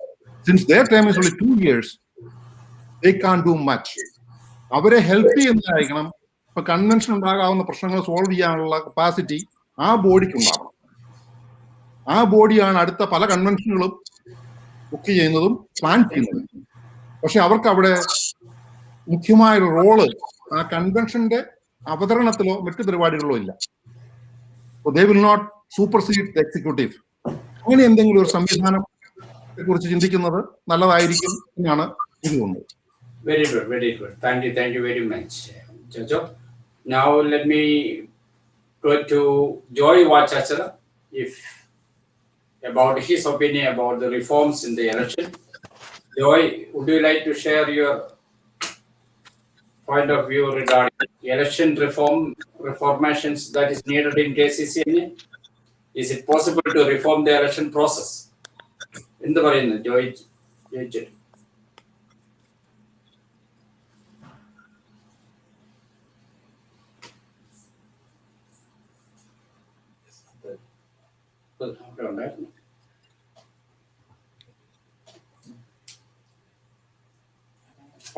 Since their term is only 2 years, they can't do much. അവരെ ഹെൽപ്പ് ചെയ്യുന്നതായിരിക്കണം. ഇപ്പൊ കൺവെൻഷൻ ഉണ്ടാകാവുന്ന പ്രശ്നങ്ങൾ സോൾവ് ചെയ്യാനുള്ള കപ്പാസിറ്റി ആ ബോഡിക്ക് ഉണ്ടാവണം. ആ ബോഡിയാണ് അടുത്ത പല കൺവെൻഷനുകളും ബുക്ക് ചെയ്യുന്നതും പ്ലാൻ ചെയ്യുന്നതും. പക്ഷെ അവർക്ക് അവിടെ മുഖ്യമായൊരു റോള് ആ കൺവെൻഷന്റെ അവതരണത്തിലോ മറ്റു പരിപാടികളിലോ ഇല്ല. They will not supersede the executive. അങ്ങനെ എന്തെങ്കിലും ഒരു സംവിധാനത്തെ കുറിച്ച് ചിന്തിക്കുന്നത് നല്ലതായിരിക്കും എന്നാണ് എനിക്ക് തോന്നുന്നത്. Very good, very good. Thank you very much, Jojo. Now let me go to Joy Wachachara about his opinion about the reforms in the election. Joy, would you like to share your point of view regarding election reformations that is needed in KCCNA? Is it possible to reform the election process? In the way, Joy.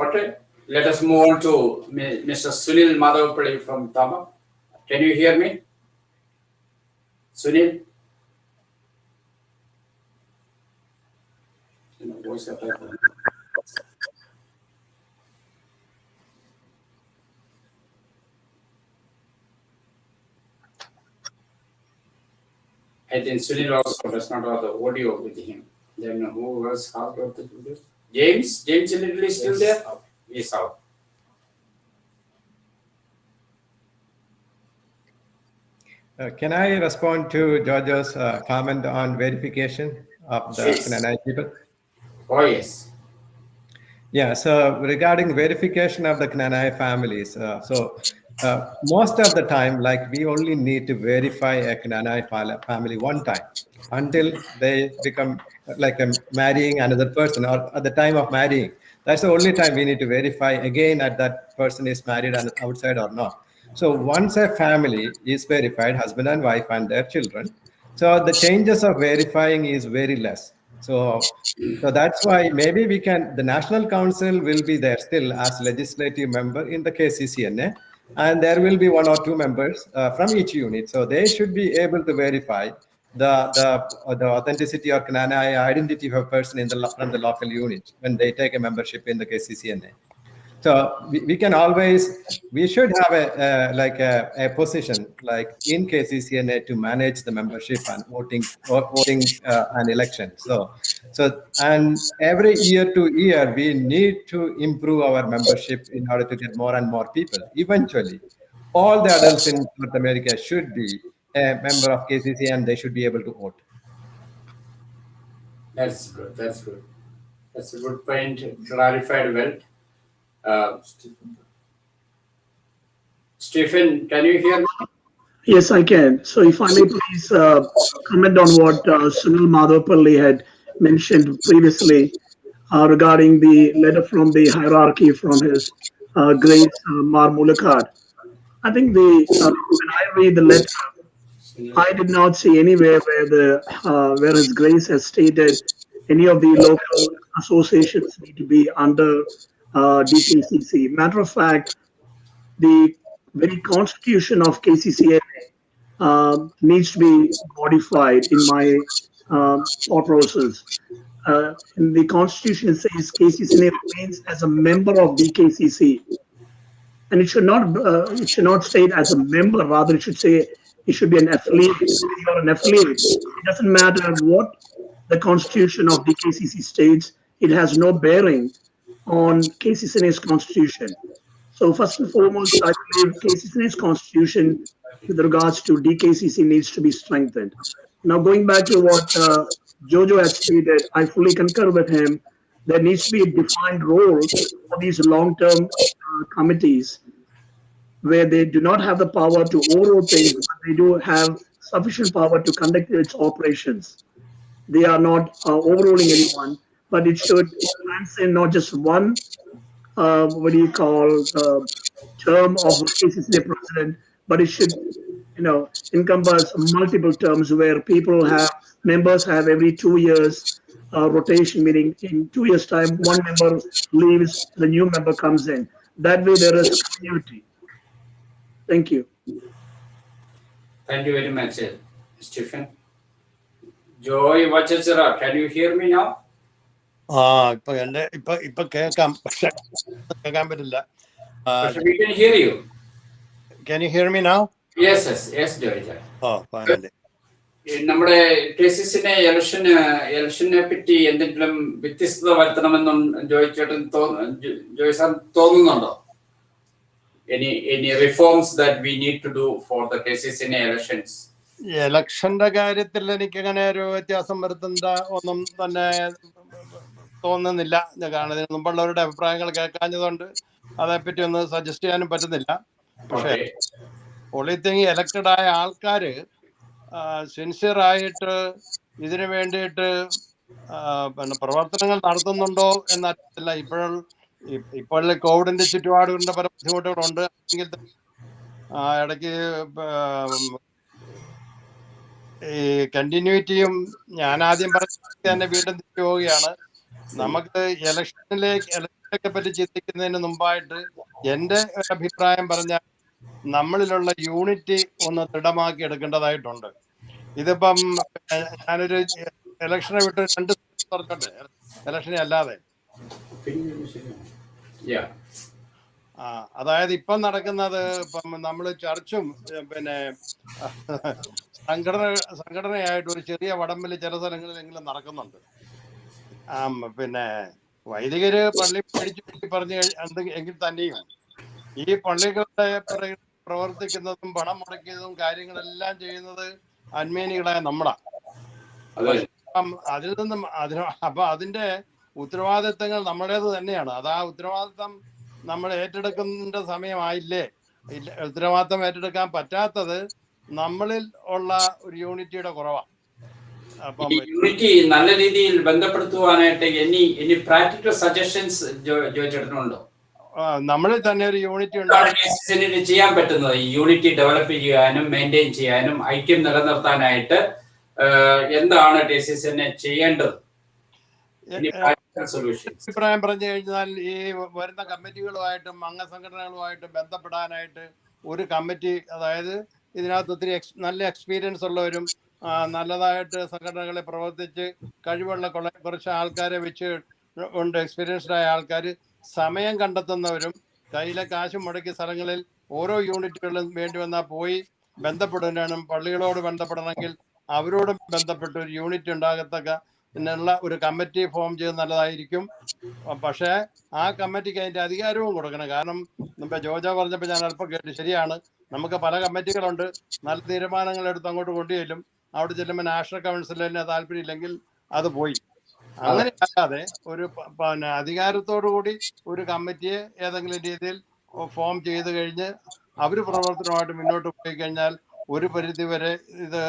Okay, let us move on to Mr. Sunil Madhavapalli from Tamba. Can you hear me? Sunil? Voice of I think Sunil also does not have the audio with him. Then who was out of the video? James Little is still there? He's out. Can I respond to George's comment on verification of the KNANAY people? Oh, yes. Yeah, so regarding verification of the KNANAY families, most of the time, like we only need to verify a KNANAY family one time until they become like marrying another person, or at the time of marrying. That's the only time we need to verify again that that person is married and outside or not. So once a family is verified, husband and wife and their children, so the changes of verifying is very less. So that's why maybe the National Council will be there still as legislative member in the KCCNA, and there will be 1 or 2 members from each unit. So they should be able to verify the authenticity or KNANAY identity of a person from the local unit when they take a membership in the KCCNA. So we should have a position like in KCCNA to manage the membership and voting and election. So and every year to year we need to improve our membership in order to get more and more people. Eventually, all the adults in North America should be a member of KCC and they should be able to vote. That's good. That's a good point. Clarified well. Stephen, can you hear me? Yes, I can. So if I may please comment on what Sunil Madhavapalli had mentioned previously regarding the letter from the hierarchy from his great Mar Mulakad. I think when I read the letter, I did not see anywhere where His Grace has stated any of the local associations need to be under DKCC. Matter of fact, the very constitution of KCCA needs to be modified in my thought process. In the constitution, it says KCCA remains as a member of DKCC, and it should not state as a member. Rather, it should say it should be an affiliate. When you are an affiliate, it doesn't matter what the constitution of DKCC states. It has no bearing on KCCA's constitution. So first and foremost, I believe KCCA's constitution with regards to DKCC needs to be strengthened. Now, going back to what Jojo had stated, I fully concur with him. There needs to be a defined role for these long-term committees where they do not have the power to overrule things, but they do have sufficient power to conduct its operations. They are not overruling anyone, but it should transcend not just one what do you call term of KCCA president, but it should encompass multiple terms where members have every 2 years rotation, meaning in 2 years time one member leaves, the new member comes in. That way there is continuity. Thank you. Thank you very much, Stephen. Joy Vachachara, can you hear me now? ഇപ്പൊ കേൾക്കാം, പക്ഷെ കേൾക്കാൻ പറ്റില്ല. We can hear you. Can you hear me now? Yes, Joy. Finally. നമ്മുടെ കേസിസിനെ ഇലക്ഷനെ പറ്റി എന്തെങ്കിലും വ്യത്യസ്തത വരുത്തണമെന്നും ജോയ് സാർ തോന്നുന്നുണ്ടോ? Any reforms that we need to do for the KCCA elections? ഇലക്ഷന്റെ കാര്യത്തിൽ എനിക്ക് അങ്ങനെ ഒരു വ്യത്യാസം വരുത്തേണ്ട ഒന്നും തന്നെ തോന്നുന്നില്ല. കാരണം ഇതിന് മുമ്പുള്ളവരുടെ അഭിപ്രായങ്ങൾ കേൾക്കാഞ്ഞതുകൊണ്ട് അതേപ്പറ്റി ഒന്ന് സജസ്റ്റ് ചെയ്യാനും പറ്റുന്നില്ല. പക്ഷേ ഒളിത്തിങ് എലക്റ്റഡ് ആയ ആൾക്കാര് സിൻസിയർ ആയിട്ട് ഇതിനു വേണ്ടിയിട്ട് പിന്നെ പ്രവർത്തനങ്ങൾ നടത്തുന്നുണ്ടോ എന്നറിയത്തില്ല. ഇപ്പോഴത്തെ കോവിഡിന്റെ ചുറ്റുപാടുകളുടെ പല ബുദ്ധിമുട്ടുകളുണ്ട്. എങ്കിൽ ഇടയ്ക്ക് ഈ കണ്ടിന്യൂറ്റിയും ഞാൻ ആദ്യം പറഞ്ഞ തന്നെ വീണ്ടും തിരിച്ചു പോവുകയാണ്. നമുക്ക് ഇലക്ഷനെ പറ്റി ചിന്തിക്കുന്നതിന് മുമ്പായിട്ട് എൻ്റെ ഒരു അഭിപ്രായം പറഞ്ഞാൽ നമ്മളിലുള്ള യൂണിറ്റി ഒന്ന് ദൃഢമാക്കി എടുക്കേണ്ടതായിട്ടുണ്ട്. ഇതിപ്പം ഞാനൊരു ഇലക്ഷനെ വിട്ട് 2 പറഞ്ഞോട്ടെ, ഇലക്ഷനെ അല്ലാതെ അതായത് ഇപ്പം നടക്കുന്നത് ഇപ്പം നമ്മൾ ചർച്ചും പിന്നെ സംഘടനയായിട്ട് ഒരു ചെറിയ വടംവലി ചില സ്ഥലങ്ങളിലെങ്കിലും നടക്കുന്നുണ്ട്. പിന്നെ വൈദികര് പള്ളി മേടിച്ചു പറഞ്ഞു എങ്കിൽ തന്നെയും ഈ പള്ളികളുടെ പ്രവർത്തിക്കുന്നതും പണം മുടക്കിയതും കാര്യങ്ങളെല്ലാം ചെയ്യുന്നത് അന്മേനികളായ നമ്മളാ. അതിൽ നിന്നും അപ്പൊ അതിന്റെ ഉത്തരവാദിത്തങ്ങൾ നമ്മുടേത് തന്നെയാണ്. അത് ആ ഉത്തരവാദിത്തം നമ്മൾ ഏറ്റെടുക്കേണ്ട സമയമായില്ലേ? ഉത്തരവാദിത്തം ഏറ്റെടുക്കാൻ പറ്റാത്തത് നമ്മളിൽ ഉള്ള ഒരു യൂണിറ്റിയുടെ കുറവാണ്. അപ്പം യൂണിറ്റി നല്ല രീതിയിൽ ബന്ധപ്പെടുത്തുവാനായിട്ട് ഇനി പ്രാക്ടിക്കൽ സജഷൻസ് ചോദിച്ചിട്ടുണ്ടോ? നമ്മളിൽ തന്നെ ഒരു യൂണിറ്റി ചെയ്യാൻ പറ്റുന്നത് ഈ യൂണിറ്റി ഡെവലപ്പ് ചെയ്യാനും മെയിൻറ്റെയിൻ ചെയ്യാനും ഐക്യം നിലനിർത്താനായിട്ട് എന്താണ് KCCA ചെയ്യേണ്ടത്? അഭിപ്രായം പറഞ്ഞു കഴിഞ്ഞാൽ ഈ വരുന്ന കമ്മിറ്റികളുമായിട്ടും അംഗസംഘടനകളുമായിട്ടും ബന്ധപ്പെടാനായിട്ട് ഒരു കമ്മിറ്റി, അതായത് ഇതിനകത്ത് ഒത്തിരി നല്ല എക്സ്പീരിയൻസ് ഉള്ളവരും നല്ലതായിട്ട് സംഘടനകളെ പ്രവർത്തിച്ച് കഴിവുള്ള കുറച്ച് ആൾക്കാരെ വെച്ച് ഉണ്ട്, എക്സ്പീരിയൻസ്ഡ് ആയ ആൾക്കാർ സമയം കണ്ടെത്തുന്നവരും കയ്യിലെ കാശ് മുടക്കിയ സ്ഥലങ്ങളിൽ ഓരോ യൂണിറ്റുകളിലും വേണ്ടി വന്നാൽ പോയി ബന്ധപ്പെടാനും പള്ളികളോട് ബന്ധപ്പെടണമെങ്കിൽ അവരോടും ബന്ധപ്പെട്ട് ഒരു യൂണിറ്റ് ഉണ്ടാകത്തക്ക എന്നുള്ള ഒരു കമ്മിറ്റി ഫോം ചെയ്ത് നല്ലതായിരിക്കും. പക്ഷേ ആ കമ്മിറ്റിക്ക് അതിൻ്റെ അധികാരവും കൊടുക്കണം. കാരണം ഇപ്പം ജോജ പറഞ്ഞപ്പോൾ ഞാൻ അല്പം കേട്ടു, ശരിയാണ്, നമുക്ക് പല കമ്മിറ്റികളുണ്ട്, നല്ല തീരുമാനങ്ങൾ എടുത്ത് അങ്ങോട്ട് കൊണ്ടുചെല്ലും, അവിടെ ചെല്ലുമ്പോൾ നാഷണൽ കൗൺസിലിന് താല്പര്യമില്ലെങ്കിൽ അത് പോയി. അങ്ങനെ അല്ലാതെ ഒരു പിന്നെ അധികാരത്തോടു കൂടി ഒരു കമ്മിറ്റിയെ ഏതെങ്കിലും രീതിയിൽ ഫോം ചെയ്ത് കഴിഞ്ഞ് അവർ പ്രവർത്തനമായിട്ട് മുന്നോട്ട് പോയി കഴിഞ്ഞാൽ ഒരു പരിധി വരെ ഇത്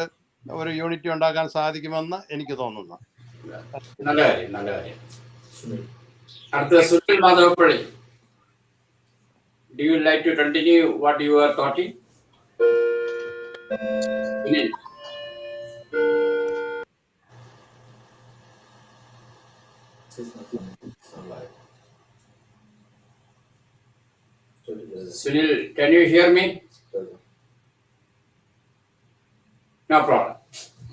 ഒരു യൂണിറ്റി ഉണ്ടാക്കാൻ സാധിക്കുമെന്ന് എനിക്ക് തോന്നുന്നു. നല്ല കാര്യം. അടുത്ത Sunil മാധവപ്പള്ളി, do you like to continue what you are talking? Sunil, can you hear me? No problem.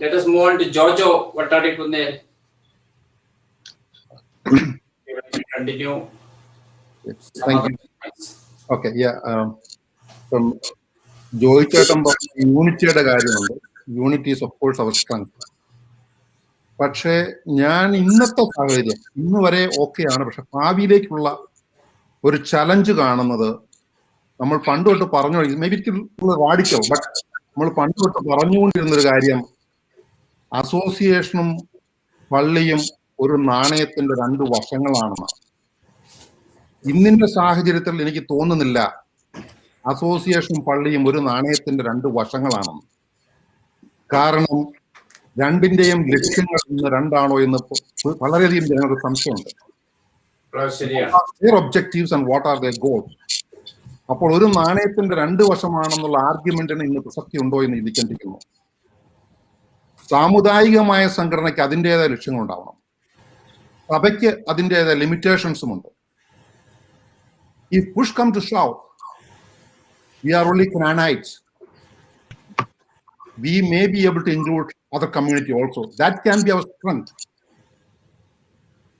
Let us move on to Jojo Vatadikunde. Continue. Thank you. Okay, yeah. From Joy ചേട്ടൻ പറഞ്ഞ യൂണിറ്റിയുടെ കാര്യമുണ്ട്. Unity is of course our strength. പക്ഷേ ഞാൻ ഇന്നത്തെ സാഹചര്യം ഇന്ന് വരെ ഓക്കെയാണ്. പക്ഷെ ഭാവിയിലേക്കുള്ള ഒരു ചലഞ്ച് കാണുന്നത് നമ്മൾ പണ്ട് തൊട്ട് പറഞ്ഞു, മേ ബി റാഡിക്കൽ, ബട്ട് നമ്മൾ പണ്ട് തൊട്ട് പറഞ്ഞുകൊണ്ടിരുന്നൊരു കാര്യം, അസോസിയേഷനും പള്ളിയും ഒരു നാണയത്തിന്റെ രണ്ട് വശങ്ങളാണെന്നാണ്. ഇന്നിന്റെ സാഹചര്യത്തിൽ എനിക്ക് തോന്നുന്നില്ല അസോസിയേഷനും പള്ളിയും ഒരു നാണയത്തിന്റെ രണ്ട് വശങ്ങളാണെന്ന്. കാരണം രണ്ടിന്റെയും ലക്ഷ്യങ്ങൾ ഇന്ന് രണ്ടാണോ എന്ന് വളരെയധികം ജനങ്ങൾക്ക് സംശയമുണ്ട്. Objectives and what are the goals. അപ്പോൾ ഒരു നാണയത്തിന്റെ രണ്ട് വശമാണെന്നുള്ള ആർഗ്യുമെന്റിന് ഇന്ന് പ്രസക്തി ഉണ്ടോ എന്ന് ഇത് ചിന്തിക്കുന്നു. സാമുദായികമായ സംഘടനയ്ക്ക് അതിൻ്റെതായ ലക്ഷ്യങ്ങൾ ഉണ്ടാവണം, സഭയ്ക്ക് അതിൻ്റെതായ ലിമിറ്റേഷൻസും ഉണ്ട്. If push come to shove, we are only Canaanites. We may be able to include other community also. That can be our strength.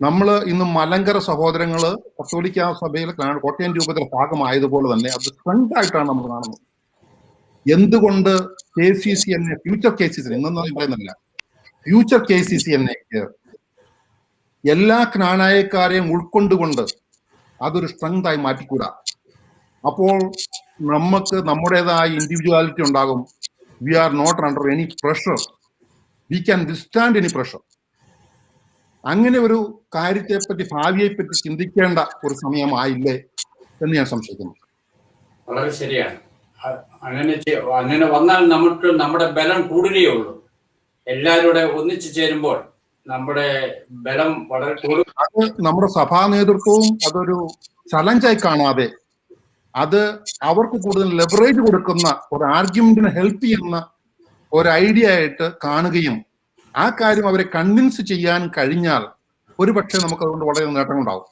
നമ്മൾ ഇന്ന് മലങ്കര സഹോദരങ്ങള് കത്തോലിക്ക സഭയിൽ കോട്ടയം രൂപതയുടെ ഭാഗമായതുപോലെ തന്നെ അത് സ്ട്രെങ്ത് ആയിട്ടാണ് നമ്മൾ കാണുന്നത്. എന്തുകൊണ്ട് KCCN ഫ്യൂച്ചർ KCCN ഇന്നൊന്നും പറയുന്നില്ല, ഫ്യൂച്ചർ KCCN എല്ലാ ക്നാനായക്കാരെയും ഉൾക്കൊണ്ടുകൊണ്ട് അതൊരു സ്ട്രെങ്ത് ആയി മാറ്റിക്കൂടാ. അപ്പോൾ നമുക്ക് നമ്മുടേതായ ഇൻഡിവിജ്വാലിറ്റി ഉണ്ടാകും. We are not under any pressure, we can withstand any pressure. അങ്ങനെ ഒരു കാര്യത്തെപ്പറ്റി, ഭാവിയെപ്പറ്റി ചിന്തിക്കേണ്ട ഒരു സമയമായില്ലേ എന്ന് ഞാൻ സംശയിക്കുന്നു. വളരെ ശരിയാണ്. അങ്ങനെ വന്നാൽ നമുക്ക് നമ്മുടെ ബലം കൂടുകയുള്ളൂ. എല്ലാവരുടെ ഒന്നിച്ചു ചേരുമ്പോൾ നമ്മുടെ ബലം വളരെ കൂടും. അത് നമ്മുടെ സഭാ നേതൃത്വവും അതൊരു ചലഞ്ചായി കാണാതെ അത് അവർക്ക് കൂടുതൽ ലെവറേജ് കൊടുക്കുന്ന ഒരു ആർഗ്യുമെന്റിന് ഹെൽപ്പ് ചെയ്യുന്ന ഒരു ഐഡിയ ആയിട്ട് കാണുകയും ആ കാര്യം അവരെ കൺവിൻസ് ചെയ്യാൻ കഴിഞ്ഞാൽ ഒരുപക്ഷെ നമുക്ക് അതുകൊണ്ട് വളരെ നേട്ടങ്ങളുണ്ടാവും.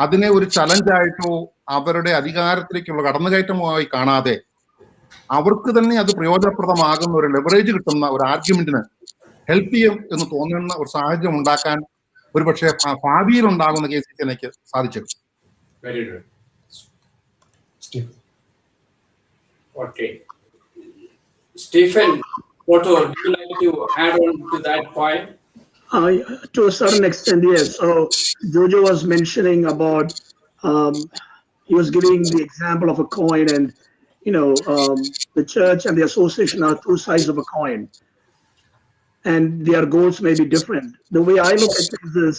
അതിനെ ഒരു ചലഞ്ചായിട്ടോ അവരുടെ അധികാരത്തിലേക്കുള്ള കടന്നുകയറ്റമായി കാണാതെ അവർക്ക് തന്നെ അത് പ്രയോജനപ്രദമാകുന്ന ഒരു ലെവറേജ് കിട്ടുന്ന ഒരു ആർഗ്യുമെന്റിന് ഹെൽപ്പ് ചെയ്യും എന്ന് തോന്നുന്ന ഒരു സാഹചര്യം ഉണ്ടാക്കാൻ ഒരുപക്ഷെ ഭാവിയിൽ ഉണ്ടാകുന്ന KCCNക്ക് സാധിച്ചു. Very good. Okay. Stephen, what would you like to add on to that point? To a certain extent, yes. So Jojo was mentioning about, he was giving the example of a coin, and the church and the association are two sides of a coin, and their goals may be different. The way I look at things is,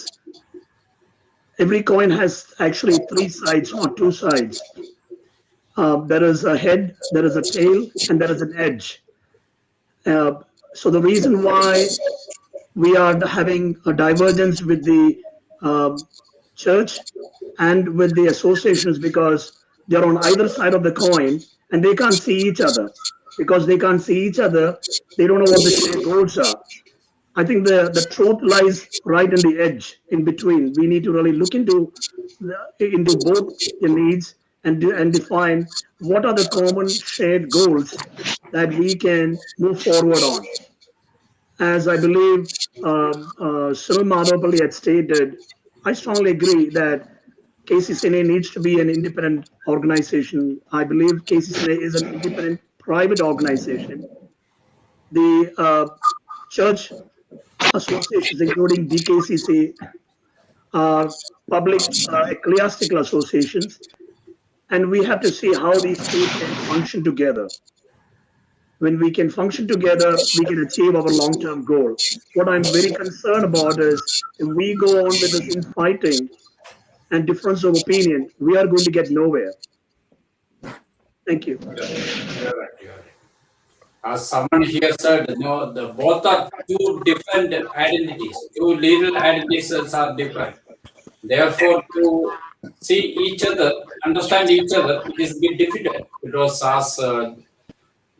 every coin has actually three sides, not two sides. There is a head, there is a tail, and there is an edge. So the reason why we are having a divergence with the church and with the association is because they're on either side of the coin and they can't see each other. Because they can't see each other, they don't know what the shared goals are. I think the truth lies right in the edge, in between. We need to really look into both the needs and define what are the common shared goals that we can move forward on. As I believe Sunil Madhavapalli had stated, I strongly agree that KCCNA needs to be an independent organization. I believe KCCNA is an independent private organization. The church associations, including DKCC, are public ecclesiastical associations, and we have to see how these two can function together. When we can function together, we can achieve our long-term goal. What I'm very concerned about is if we go on with this infighting and difference of opinion, we are going to get nowhere. Thank you. You're right. As someone here said, both are two different identities. Two legal identities are different. Therefore, to see each other, understand each other, it is a bit difficult. Because as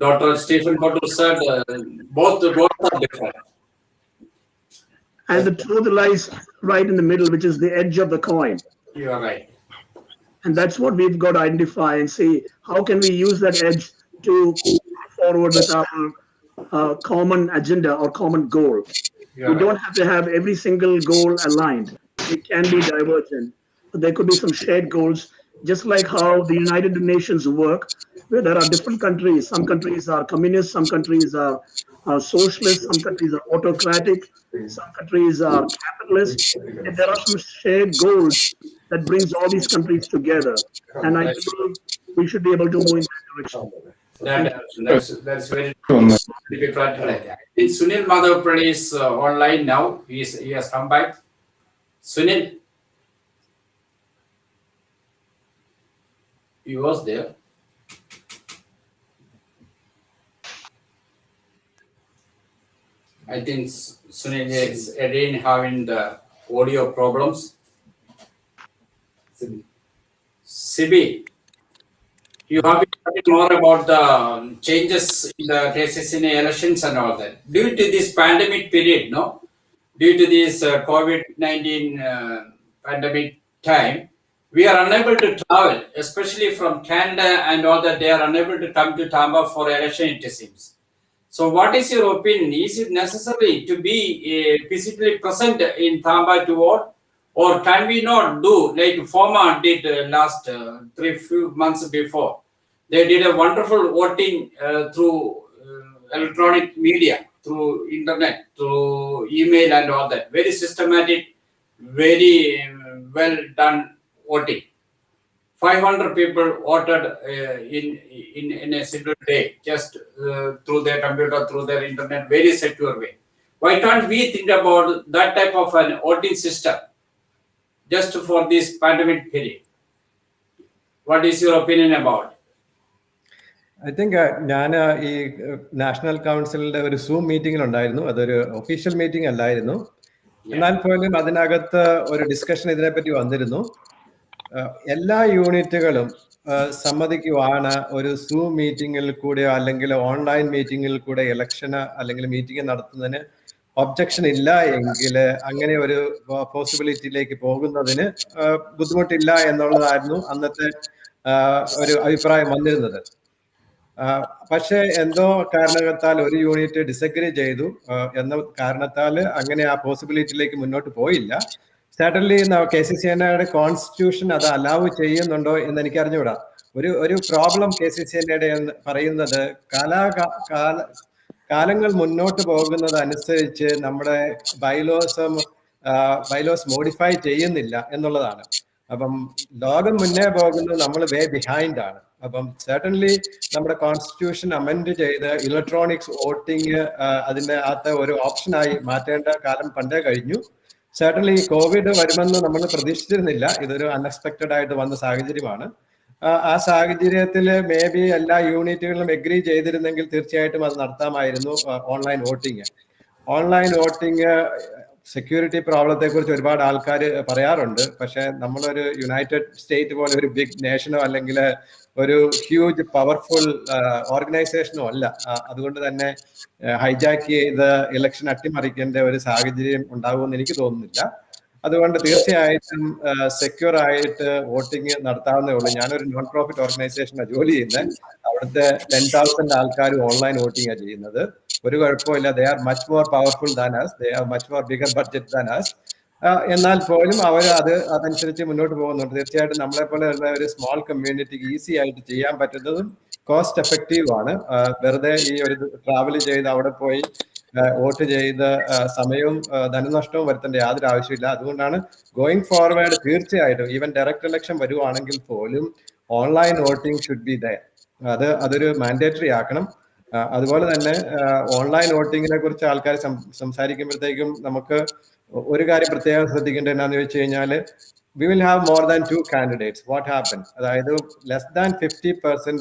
Dr. Stephen Potter said, both are different. And the truth lies right in the middle, which is the edge of the coin. You are right. And that's what we've got to identify and see how can we use that edge to move forward with our common agenda or common goal. We don't have to have every single goal aligned. It can be divergent, but there could be some shared goals, just like how the United Nations work, where there are different countries. Some countries are communist, some countries are socialist, some countries are autocratic, some countries are capitalist. And there are some shared goals that brings all these countries together. And I believe we should be able to move in that direction. That's very true. I think Sunil Madhavpalli is online now. He has come back. Sunil, he was there. I think Sunil is again having the audio problems. Sibi, you have been talking more about the changes in the cases in the elections and all that. Due to this pandemic period, no? Due to this COVID-19 pandemic time, we are unable to travel, especially from Canada and all that. They are unable to come to Tamba for election, it seems. So what is your opinion? Is it necessary to be physically present in Tamba to vote? Or can we not do like Forma did last few months before? They did a wonderful voting through electronic media, through internet, through email and all that. Very systematic, very well done voting. 500 people voted in a single day, just through their computer, through their internet, very secure way. Why can't we think about that type of an voting system just for this pandemic period? What is your opinion about? I think ഞാൻ ഈ national കൗൺസിലിന്റെ ഒരു zoom മീറ്റിംഗിൽ ഉണ്ടായിരുന്നു. അതൊരു official meeting അല്ലായിരുന്നു. എന്നാൽ പോലും അതിനകത്ത് ഒരു ഡിസ്കഷൻ ഇതിനെപ്പറ്റി വന്നിരുന്നു. എല്ലാ യൂണിറ്റുകളും സമ്മതിക്കുവാണ് ഒരു സൂം മീറ്റിംഗിൽ കൂടെയോ അല്ലെങ്കിൽ ഓൺലൈൻ മീറ്റിംഗിൽ കൂടെ ഇലക്ഷന് അല്ലെങ്കിൽ മീറ്റിംഗ് നടത്തുന്നതിന് ഒബ്ജക്ഷൻ ഇല്ല എങ്കിൽ അങ്ങനെ ഒരു പോസിബിലിറ്റിയിലേക്ക് പോകുന്നതിന് ബുദ്ധിമുട്ടില്ല എന്നുള്ളതായിരുന്നു അന്നത്തെ ഒരു അഭിപ്രായം വന്നിരുന്നത്. പക്ഷെ എന്തോ കാരണത്താൽ ഒരു യൂണിറ്റ് ഡിസഗ്രി ചെയ്തു എന്ന കാരണത്താൽ അങ്ങനെ ആ പോസിബിലിറ്റിയിലേക്ക് മുന്നോട്ട് പോയില്ല. സർട്ടൻലി KCCNAയുടെ കോൺസ്റ്റിറ്റ്യൂഷൻ അത് അലൗ ചെയ്യുന്നുണ്ടോ എന്ന് എനിക്ക് അറിഞ്ഞുകൂടാ. ഒരു പ്രോബ്ലം KCCNAയുടെ പറയുന്നത് കാലങ്ങൾ മുന്നോട്ട് പോകുന്നത് അനുസരിച്ച് നമ്മുടെ ബൈലോസ് മോഡിഫൈ ചെയ്യുന്നില്ല എന്നുള്ളതാണ്. അപ്പം ലോകം മുന്നേ പോകുന്നത് നമ്മൾ വേ ബിഹൈൻഡ് ആണ്. അപ്പം സർട്ടൻലി നമ്മുടെ കോൺസ്റ്റിറ്റ്യൂഷൻ അമെൻഡ് ചെയ്ത് ഇലക്ട്രോണിക്സ് വോട്ടിംഗ് അതിൻ്റെ അകത്ത് ഒരു ഓപ്ഷനായി മാറ്റേണ്ട കാലം പണ്ടേ കഴിഞ്ഞു. സർട്ടൻലി കോവിഡ് വരുമെന്ന് നമ്മൾ പ്രതീക്ഷിച്ചിരുന്നില്ല. ഇതൊരു അൺഎക്സ്പെക്റ്റഡ് ആയിട്ട് വന്ന സാഹചര്യമാണ്. ആ സാഹചര്യത്തിൽ മേ ബി എല്ലാ യൂണിറ്റുകളും എഗ്രി ചെയ്തിരുന്നെങ്കിൽ തീർച്ചയായിട്ടും അത് നടത്താമായിരുന്നു online voting. Online voting security പ്രോബ്ലത്തെ കുറിച്ച് ഒരുപാട് ആൾക്കാർ പറയാറുണ്ട്. പക്ഷെ നമ്മളൊരു യുണൈറ്റഡ് സ്റ്റേറ്റ് പോലെ ഒരു ബിഗ് നേഷനോ അല്ലെങ്കിൽ ഒരു ഹ്യൂജ് പവർഫുൾ ഓർഗനൈസേഷനോ അല്ല. അതുകൊണ്ട് തന്നെ ഹൈജാക്ക് ചെയ്ത് ഇലക്ഷൻ അട്ടിമറിക്കേണ്ട ഒരു സാഹചര്യം ഉണ്ടാകുമെന്ന് എനിക്ക് തോന്നുന്നില്ല. അതുകൊണ്ട് തീർച്ചയായിട്ടും സെക്യൂർ ആയിട്ട് വോട്ടിംഗ് നടത്താവുന്നേ ഉള്ളൂ. ഞാനൊരു നോൺ പ്രോഫിറ്റ് ഓർഗനൈസേഷനാണ് ജോലി ചെയ്യുന്നത്. അവിടുത്തെ 10,000 ആൾക്കാർ ഓൺലൈൻ വോട്ടിംഗാണ് ചെയ്യുന്നത്. ഒരു കുഴപ്പമില്ല. They are much more powerful than us, they are much more bigger budget than us. എന്നാൽ പോലും അവർ അതനുസരിച്ച് മുന്നോട്ട് പോകുന്നുണ്ട്. തീർച്ചയായിട്ടും നമ്മളെപ്പോലെ ഒരു സ്മോൾ കമ്മ്യൂണിറ്റിക്ക് ഈസി ആയിട്ട് ചെയ്യാൻ പറ്റുന്നതും കോസ്റ്റ് എഫക്റ്റീവ് ആണ്. വെറുതെ ഈ ഒരു ട്രാവൽ ചെയ്ത് അവിടെ പോയി വോട്ട് ചെയ്ത് സമയവും ധനനഷ്ടവും വരുത്തേണ്ട യാതൊരു ആവശ്യമില്ല. അതുകൊണ്ടാണ് ഗോയിങ് ഫോർവേഡ് തീർച്ചയായിട്ടും ഈവൻ ഡയറക്റ്റ് ഇലക്ഷൻ വരുവാണെങ്കിൽ പോലും online voting should be there. അതൊരു മാൻഡേറ്ററി ആക്കണം. അതുപോലെ തന്നെ ഓൺലൈൻ വോട്ടിങ്ങിനെ കുറിച്ച് ആൾക്കാർ സംസാരിക്കുമ്പോഴത്തേക്കും നമുക്ക് ഒരു കാര്യം പ്രത്യേകം ശ്രദ്ധിക്കേണ്ടത് എന്നാന്ന് വെച്ച് കഴിഞ്ഞാൽ we will have more than 2 candidates. What happened? അതായത് less than 50%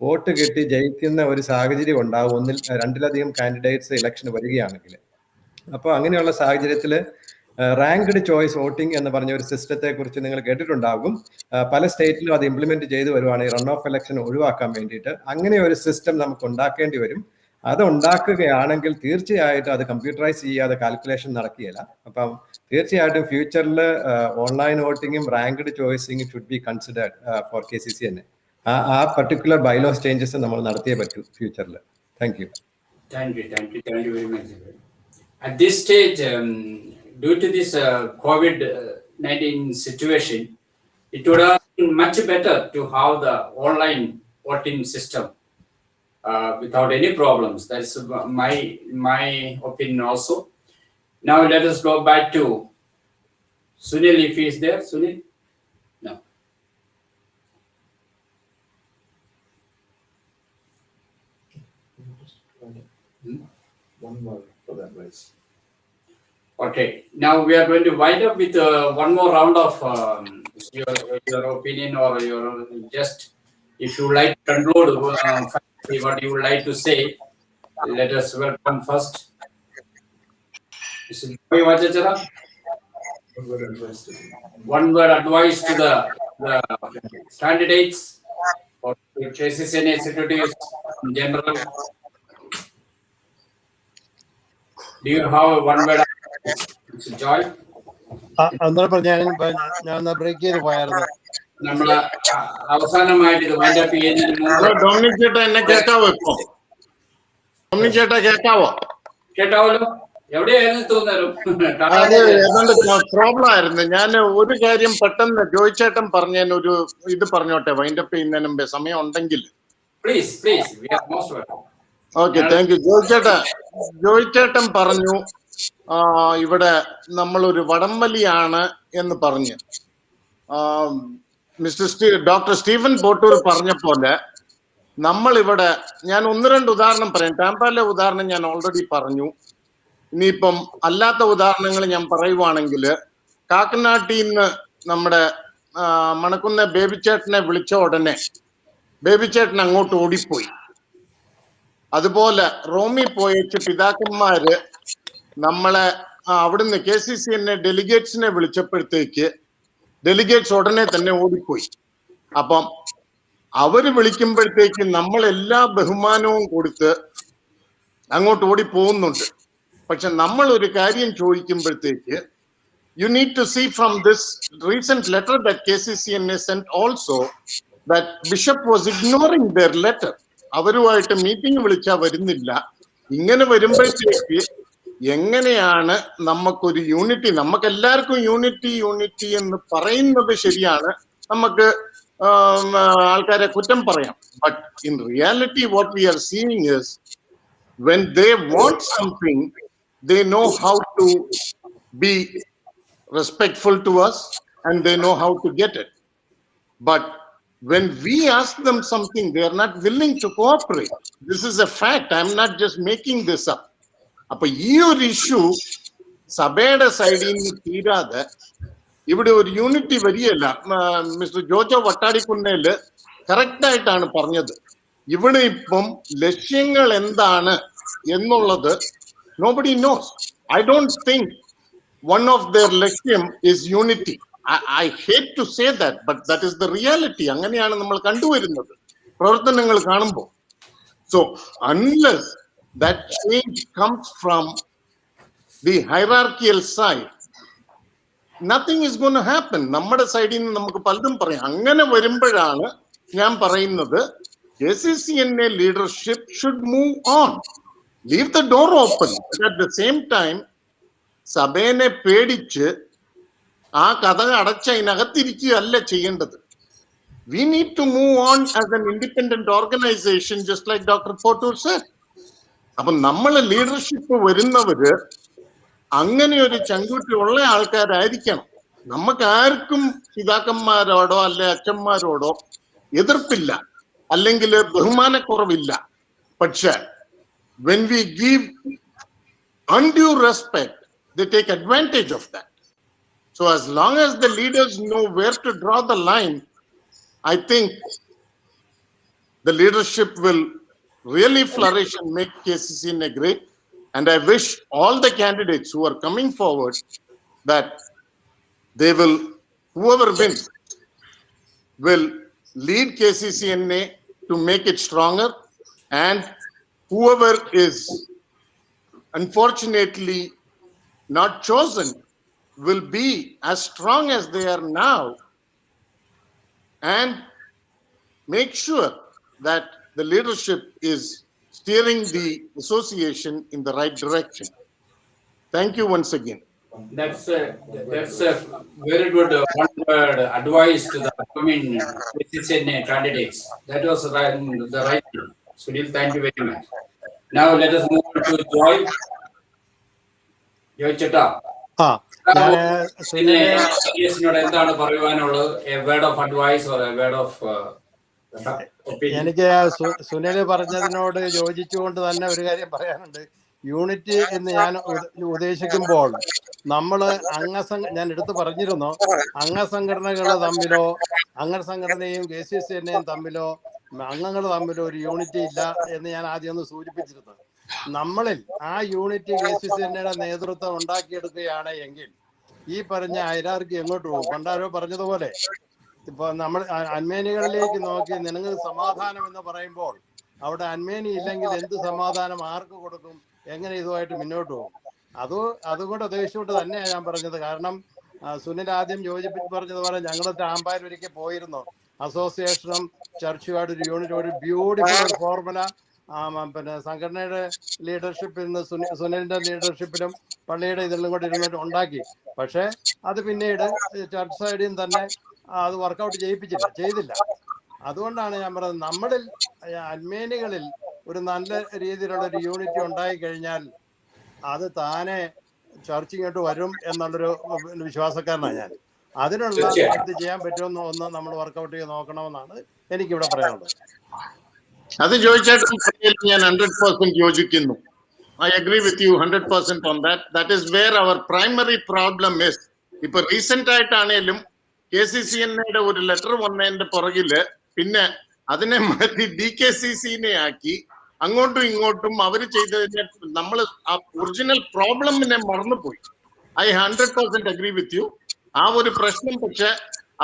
വോട്ട് കിട്ടി ജയിക്കുന്ന ഒരു സാഹചര്യം ഉണ്ടാവും ഒന്നിൽ രണ്ടിലധികം കാൻഡിഡേറ്റ്സ് ഇലക്ഷന് വരികയാണെങ്കിൽ. അപ്പോൾ അങ്ങനെയുള്ള സാഹചര്യത്തിൽ റാങ്ക്ഡ് ചോയ്സ് വോട്ടിംഗ് എന്ന് പറഞ്ഞ ഒരു സിസ്റ്റത്തെ കുറിച്ച് നിങ്ങൾ കേട്ടിട്ടുണ്ടാകും. പല സ്റ്റേറ്റിലും അത് ഇംപ്ലിമെന്റ് ചെയ്തു വരുവാണ് ഈ റൺ ഓഫ് ഇലക്ഷൻ ഒഴിവാക്കാൻ വേണ്ടിയിട്ട്. അങ്ങനെ ഒരു സിസ്റ്റം നമുക്ക് ഉണ്ടാക്കേണ്ടി വരും. അത് ഉണ്ടാക്കുകയാണെങ്കിൽ തീർച്ചയായിട്ടും അത് കമ്പ്യൂട്ടറൈസ് ചെയ്യാതെ കാൽക്കുലേഷൻ നടക്കുകയില്ല. അപ്പം തീർച്ചയായിട്ടും ഫ്യൂച്ചറിൽ ഓൺലൈൻ വോട്ടിങ്ങും റാങ്ക്ഡ് ചോയ്സിങ്ങും should be considered for KCC തന്നെ. ആ പർട്ടിക്കുലർ ബൈലോസ് ചേഞ്ചസ് നമ്മൾ നടത്തിയേ പറ്റൂ ഫ്യൂച്ചറിൽ. Thank you. Thank you very much. At this stage, due to this COVID-19 situation, it would have been much better to have the online voting system without any problems. That's my opinion also. Now let us go back to Sunil, if he is there. Sunil? No. One more for that race. Okay, now we are going to wind up with one more round of your opinion, or your just, if you like to conclude what you would like to say. Let us welcome first Mr. Joy Vajachara. One word advice to the candidates or KCCNA secretaries in general. Do you have one word, Mr. Joy? ഞാൻ break ചെയ്ത് പോയായിരുന്നു. നമ്മള് അവസാനമായിട്ട് ഇത് wind up ചെയ്യുന്നതിന് മുമ്പ് Dominic ചേട്ടാ എന്നെ കേൾക്കാവോ? ഇപ്പൊ ഡൊമിനിക് ചേട്ടാ കേൾക്കാവോ? കേട്ടാവല്ലോ, എവിടെയായിരുന്നു അത് ഏതാണ്ട് പ്രോബ്ലം ആയിരുന്നു. ഞാൻ ഒരു കാര്യം പെട്ടെന്ന് ജോയിച്ചേട്ടൻ പറഞ്ഞതിന് ഒരു ഇത് പറഞ്ഞോട്ടെ, വൈൻഡപ്പ് ചെയ്യുന്നതിന് മുമ്പേ സമയം ഉണ്ടെങ്കിൽ. Please okay, thank you. ജോയിച്ചേട്ടൻ പറഞ്ഞു ഇവിടെ നമ്മളൊരു വടംവലിയാണ് എന്ന് പറഞ്ഞ്. ഡോക്ടർ സ്റ്റീഫൻ പോട്ടൂർ പറഞ്ഞ പോലെ നമ്മളിവിടെ, ഞാൻ ഒന്ന് രണ്ട് ഉദാഹരണം പറയാം. ടാമ്പാലെ ഉദാഹരണം ഞാൻ ഓൾറെഡി പറഞ്ഞു. ഇനിയിപ്പം അല്ലാത്ത ഉദാഹരണങ്ങൾ ഞാൻ പറയുവാണെങ്കിൽ, കാക്കനാട്ടിൽ നിന്ന് നമ്മുടെ മണക്കുന്ന ബേബിച്ചേട്ടനെ വിളിച്ച ഉടനെ ബേബിച്ചേട്ടൻ അങ്ങോട്ട് ഓടിപ്പോയി. അതുപോലെ റോമി പോയച്ച് പിതാക്കന്മാര് നമ്മളെ അവിടുന്ന് KCCNA ഡെലിഗേറ്റ്സിനെ വിളിച്ചപ്പോഴത്തേക്ക് ഡെലിഗേറ്റ്സ് ഉടനെ തന്നെ ഓടിപ്പോയി. അപ്പം അവര് വിളിക്കുമ്പോഴത്തേക്ക് നമ്മൾ എല്ലാ ബഹുമാനവും കൊടുത്ത് അങ്ങോട്ട് ഓടിപ്പോകുന്നുണ്ട്. പക്ഷെ നമ്മൾ ഒരു കാര്യം ചോദിക്കുമ്പോഴത്തേക്ക്, you need to see from this recent letter that KCCNA sent also that Bishop was ignoring their letter. അവരുമായിട്ട് മീറ്റിംഗ് വിളിച്ചാൽ വരുന്നില്ല. ഇങ്ങനെ വരുമ്പോഴത്തേക്ക് എങ്ങനെയാണ് നമുക്കൊരു യൂണിറ്റി, നമുക്ക് എല്ലാവർക്കും യൂണിറ്റി എന്ന് പറയുന്നത് ശരിയാണ്, നമുക്ക് ആൾക്കാരെ കുറ്റം പറയാം. But in reality what we are seeing is when they want something, they know how to be respectful to us and they know how to get it. But when we ask them something, they are not willing to cooperate. This is a fact. I am not just making this up. അപ്പൊ ഈ ഒരു issue സഭയുടെ സൈഡിൽ നിന്ന് തീരാതെ ഇവിടെ ഒരു unity വരികയല്ല. Mister Jojo വട്ടാടിക്കുന്നേല് correct ആയിട്ടാണ് പറഞ്ഞത്. ഇവിടെ ഇപ്പം ലക്ഷ്യങ്ങൾ എന്താണ് എന്നുള്ളത് nobody knows. I don't think one of their ലക്ഷ്യം is unity. I hate to say that, but that is the reality. അങ്ങനെയാണ് നമ്മൾ കണ്ടുവരുന്നത് പ്രവർത്തനങ്ങൾ കാണുമ്പോൾ. So unless that change comes from the hierarchical side, nothing is going to happen. നമ്മുടെ സൈഡിൽ നിന്ന് നമുക്ക് പലതും പറയാം. അങ്ങനെ വരുമ്പോഴാണ് ഞാൻ പറയുന്നത് KCCNA leadership should move on. Leave the door open. But at the same time, സഭേനെ പേടിച്ച് ആ കഥ അടച്ച് അതിനകത്തിരിക്കുകയല്ല ചെയ്യേണ്ടത്. We need to move on as an independent organization, just like Dr. Potur said. അപ്പൊ നമ്മള് ലീഡർഷിപ്പ് വരുന്നവര് അങ്ങനെ ഒരു ചങ്കൂറ്റുള്ള ആൾക്കാരായിരിക്കണം. നമുക്ക് ആർക്കും പിതാക്കന്മാരോടോ അല്ലെ അച്ഛന്മാരോടോ എതിർപ്പില്ല, അല്ലെങ്കിൽ ബഹുമാനക്കുറവില്ല. പക്ഷെ when we give undue respect, they take advantage of that. So as long as the leaders know where to draw the line, I think the leadership will really flourish and make KCCNA great. And I wish all the candidates who are coming forward that they will, whoever wins, will lead KCCNA to make it stronger and whoever is unfortunately not chosen will be as strong as they are now and make sure that the leadership is steering the association in the right direction. Thank you once again. That's a very good one-word advice to the upcoming KCCNA candidates. That was the right thing. Sunil, thank you very much. Now let us move on to Joy. Joy Chetta. ആ ഞാൻ സുനില് എന്താണ് പറയുവാനുള്ളത്? A word of advice or a word of opinion? എനിക്ക് സുനില് പറഞ്ഞതിനോട് യോജിച്ചുകൊണ്ട് തന്നെ ഒരു കാര്യം പറയാനുണ്ട്. Unity എന്ന് ഞാൻ ഉദ്ദേശിക്കുമ്പോൾ നമ്മൾ ഞാൻ എടുത്തു പറഞ്ഞിരുന്നു, അംഗസംഘടനകൾ തമ്മിലോ അംഗസംഘടനയും KCCNയും തമ്മിലോ അംഗങ്ങൾ തമ്മിലോ ഒരു യൂണിറ്റി ഇല്ല എന്ന് ഞാൻ ആദ്യം ഒന്ന് സൂചിപ്പിച്ചിരുന്നു. നമ്മളിൽ ആ യൂണിറ്റി KCCNയുടെ നേതൃത്വം ഉണ്ടാക്കിയെടുക്കുകയാണ് എങ്കിൽ ഈ പറഞ്ഞ ഹൈറാർക്കി എങ്ങോട്ട് പോകും? പണ്ടാരോ പറഞ്ഞതുപോലെ ഇപ്പൊ നമ്മൾ അന്മേനികളിലേക്ക് നോക്കി നിനക്ക് സമാധാനം എന്ന് പറയുമ്പോൾ അവിടെ അന്മേനി ഇല്ലെങ്കിൽ എന്ത് സമാധാനം ആർക്ക് കൊടുക്കും? എങ്ങനെ ഇതുമായിട്ട് മുന്നോട്ട് പോകും? അതുകൊണ്ട് ഉദ്ദേശിച്ചുകൊണ്ട് തന്നെയാണ് ഞാൻ പറഞ്ഞത്. കാരണം സുനിൽ ആദ്യം പറഞ്ഞതുപോലെ ഞങ്ങൾ ടാമ്പായിൽ ഒരിക്കൽ പോയിരുന്നു. അസോസിയേഷനും ചർച്ചുമായിട്ട് ഒരു യൂണിറ്റ്, ഒരു ബ്യൂട്ടിഫുൾ ഫോർമുല പിന്നെ സംഘടനയുടെ ലീഡർഷിപ്പിൽ നിന്ന് സുനിലിന്റെ ലീഡർഷിപ്പിലും പള്ളിയുടെ ഇതിലും കൂടെ ഇരുന്നിട്ട് ഉണ്ടാക്കി. പക്ഷെ അത് പിന്നീട് ചർച്ച് സൈഡിൽ തന്നെ അത് വർക്കൗട്ട് ചെയ്തില്ല. അതുകൊണ്ടാണ് ഞാൻ പറയുന്നത്, നമ്മളിൽ അൽമേനികളിൽ ഒരു നല്ല രീതിയിലുള്ള ഒരു യൂണിറ്റി ഉണ്ടായി കഴിഞ്ഞാൽ അത് താനെ ചർച്ച ഇങ്ങോട്ട് വരും എന്നുള്ളൊരു വിശ്വാസക്കാരനാണ് ഞാൻ. അതിനുള്ള എന്ത് ചെയ്യാൻ പറ്റുമെന്ന് ഒന്ന് നമ്മൾ വർക്കൗട്ട് ചെയ്ത് നോക്കണമെന്നാണ് എനിക്കിവിടെ പറയാനുള്ളത്. അത് ചോദിച്ചാൽ ഞാൻ 100% യോജിക്കുന്നു. I agree with you 100% on that. That is where our primary problem is. ഇപ്പൊ റീസെന്റ് ആയിട്ടാണേലും KCCNയുടെ ഒരു ലെറ്റർ വന്നതിന്റെ പുറകില് പിന്നെ അതിനെ മാറ്റി DKCCനെ ആക്കി അങ്ങോട്ടും ഇങ്ങോട്ടും അവര് ചെയ്തതിനെ നമ്മൾ ആ ഒറിജിനൽ പ്രോബ്ലമിനെ മറന്നുപോയി. I 100% agree with you. ആ ഒരു പ്രശ്നം പക്ഷെ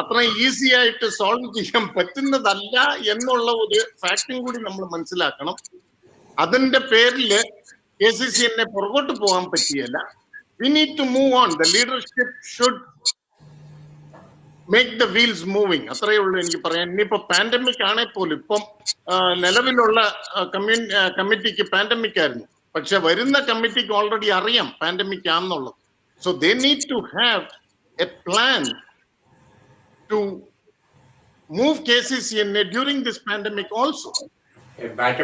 അത്ര ഈസി ആയിട്ട് സോൾവ് ചെയ്യാൻ പറ്റുന്നതല്ല എന്നുള്ള ഒരു ഫാക്ടും കൂടി നമ്മൾ മനസ്സിലാക്കണം. അതിന്റെ പേരില് KCCനെ പുറകോട്ട് പോകാൻ പറ്റിയല്ല. We need to move on. The leadership should make the wheels moving. അത്രയേ ഉള്ളൂ എനിക്ക് പറയാൻ. ഇനിയിപ്പോ പാൻഡമിക് ആണേ പോലും ഇപ്പം നിലവിലുള്ള കമ്മിറ്റിക്ക് പാൻഡമിക് ആയിരുന്നു, പക്ഷെ വരുന്ന കമ്മിറ്റിക്ക് ഓൾറെഡി അറിയാം പാൻഡമിക് ആണെന്നുള്ളത്. So they need to have a plan to move KCCNA during this pandemic also.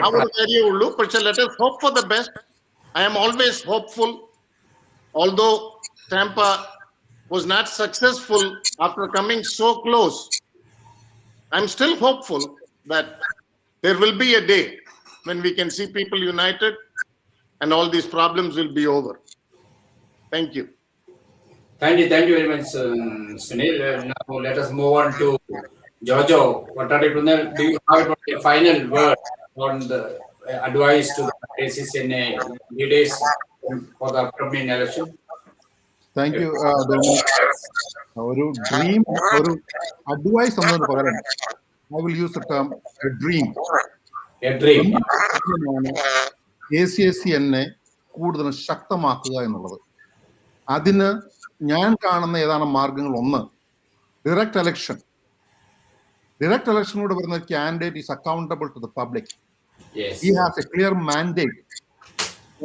ആ ഒരു കാര്യമേ ഉള്ളൂ. പക്ഷെ let us hope for the best. I am always hopeful. Although Tampa was not successful after coming so close, I'm still hopeful that there will be a day when we can see people united and all these problems will be over. Thank you. Thank you very much, Sunil. Now let us move on to Jojo. What are you doing? Do you have a final word on the advice to the KCCNA leaders for the upcoming election? Thank you. ഒരു dream, ഒരു advice എന്നൊരു പകരം I will use the term dream. KCCNA കൂടുതൽ ശക്തമാക്കുക എന്നുള്ളത്. അതിന് ഞാൻ കാണുന്ന ഏതാണ് മാർഗങ്ങൾ? ഒന്ന്, ഡയറക്റ്റ് ഇലക്ഷൻ. ഡയറക്റ്റ് ഇലക്ഷനോട് വരുന്ന candidate is accountable to the public. He has a clear mandate.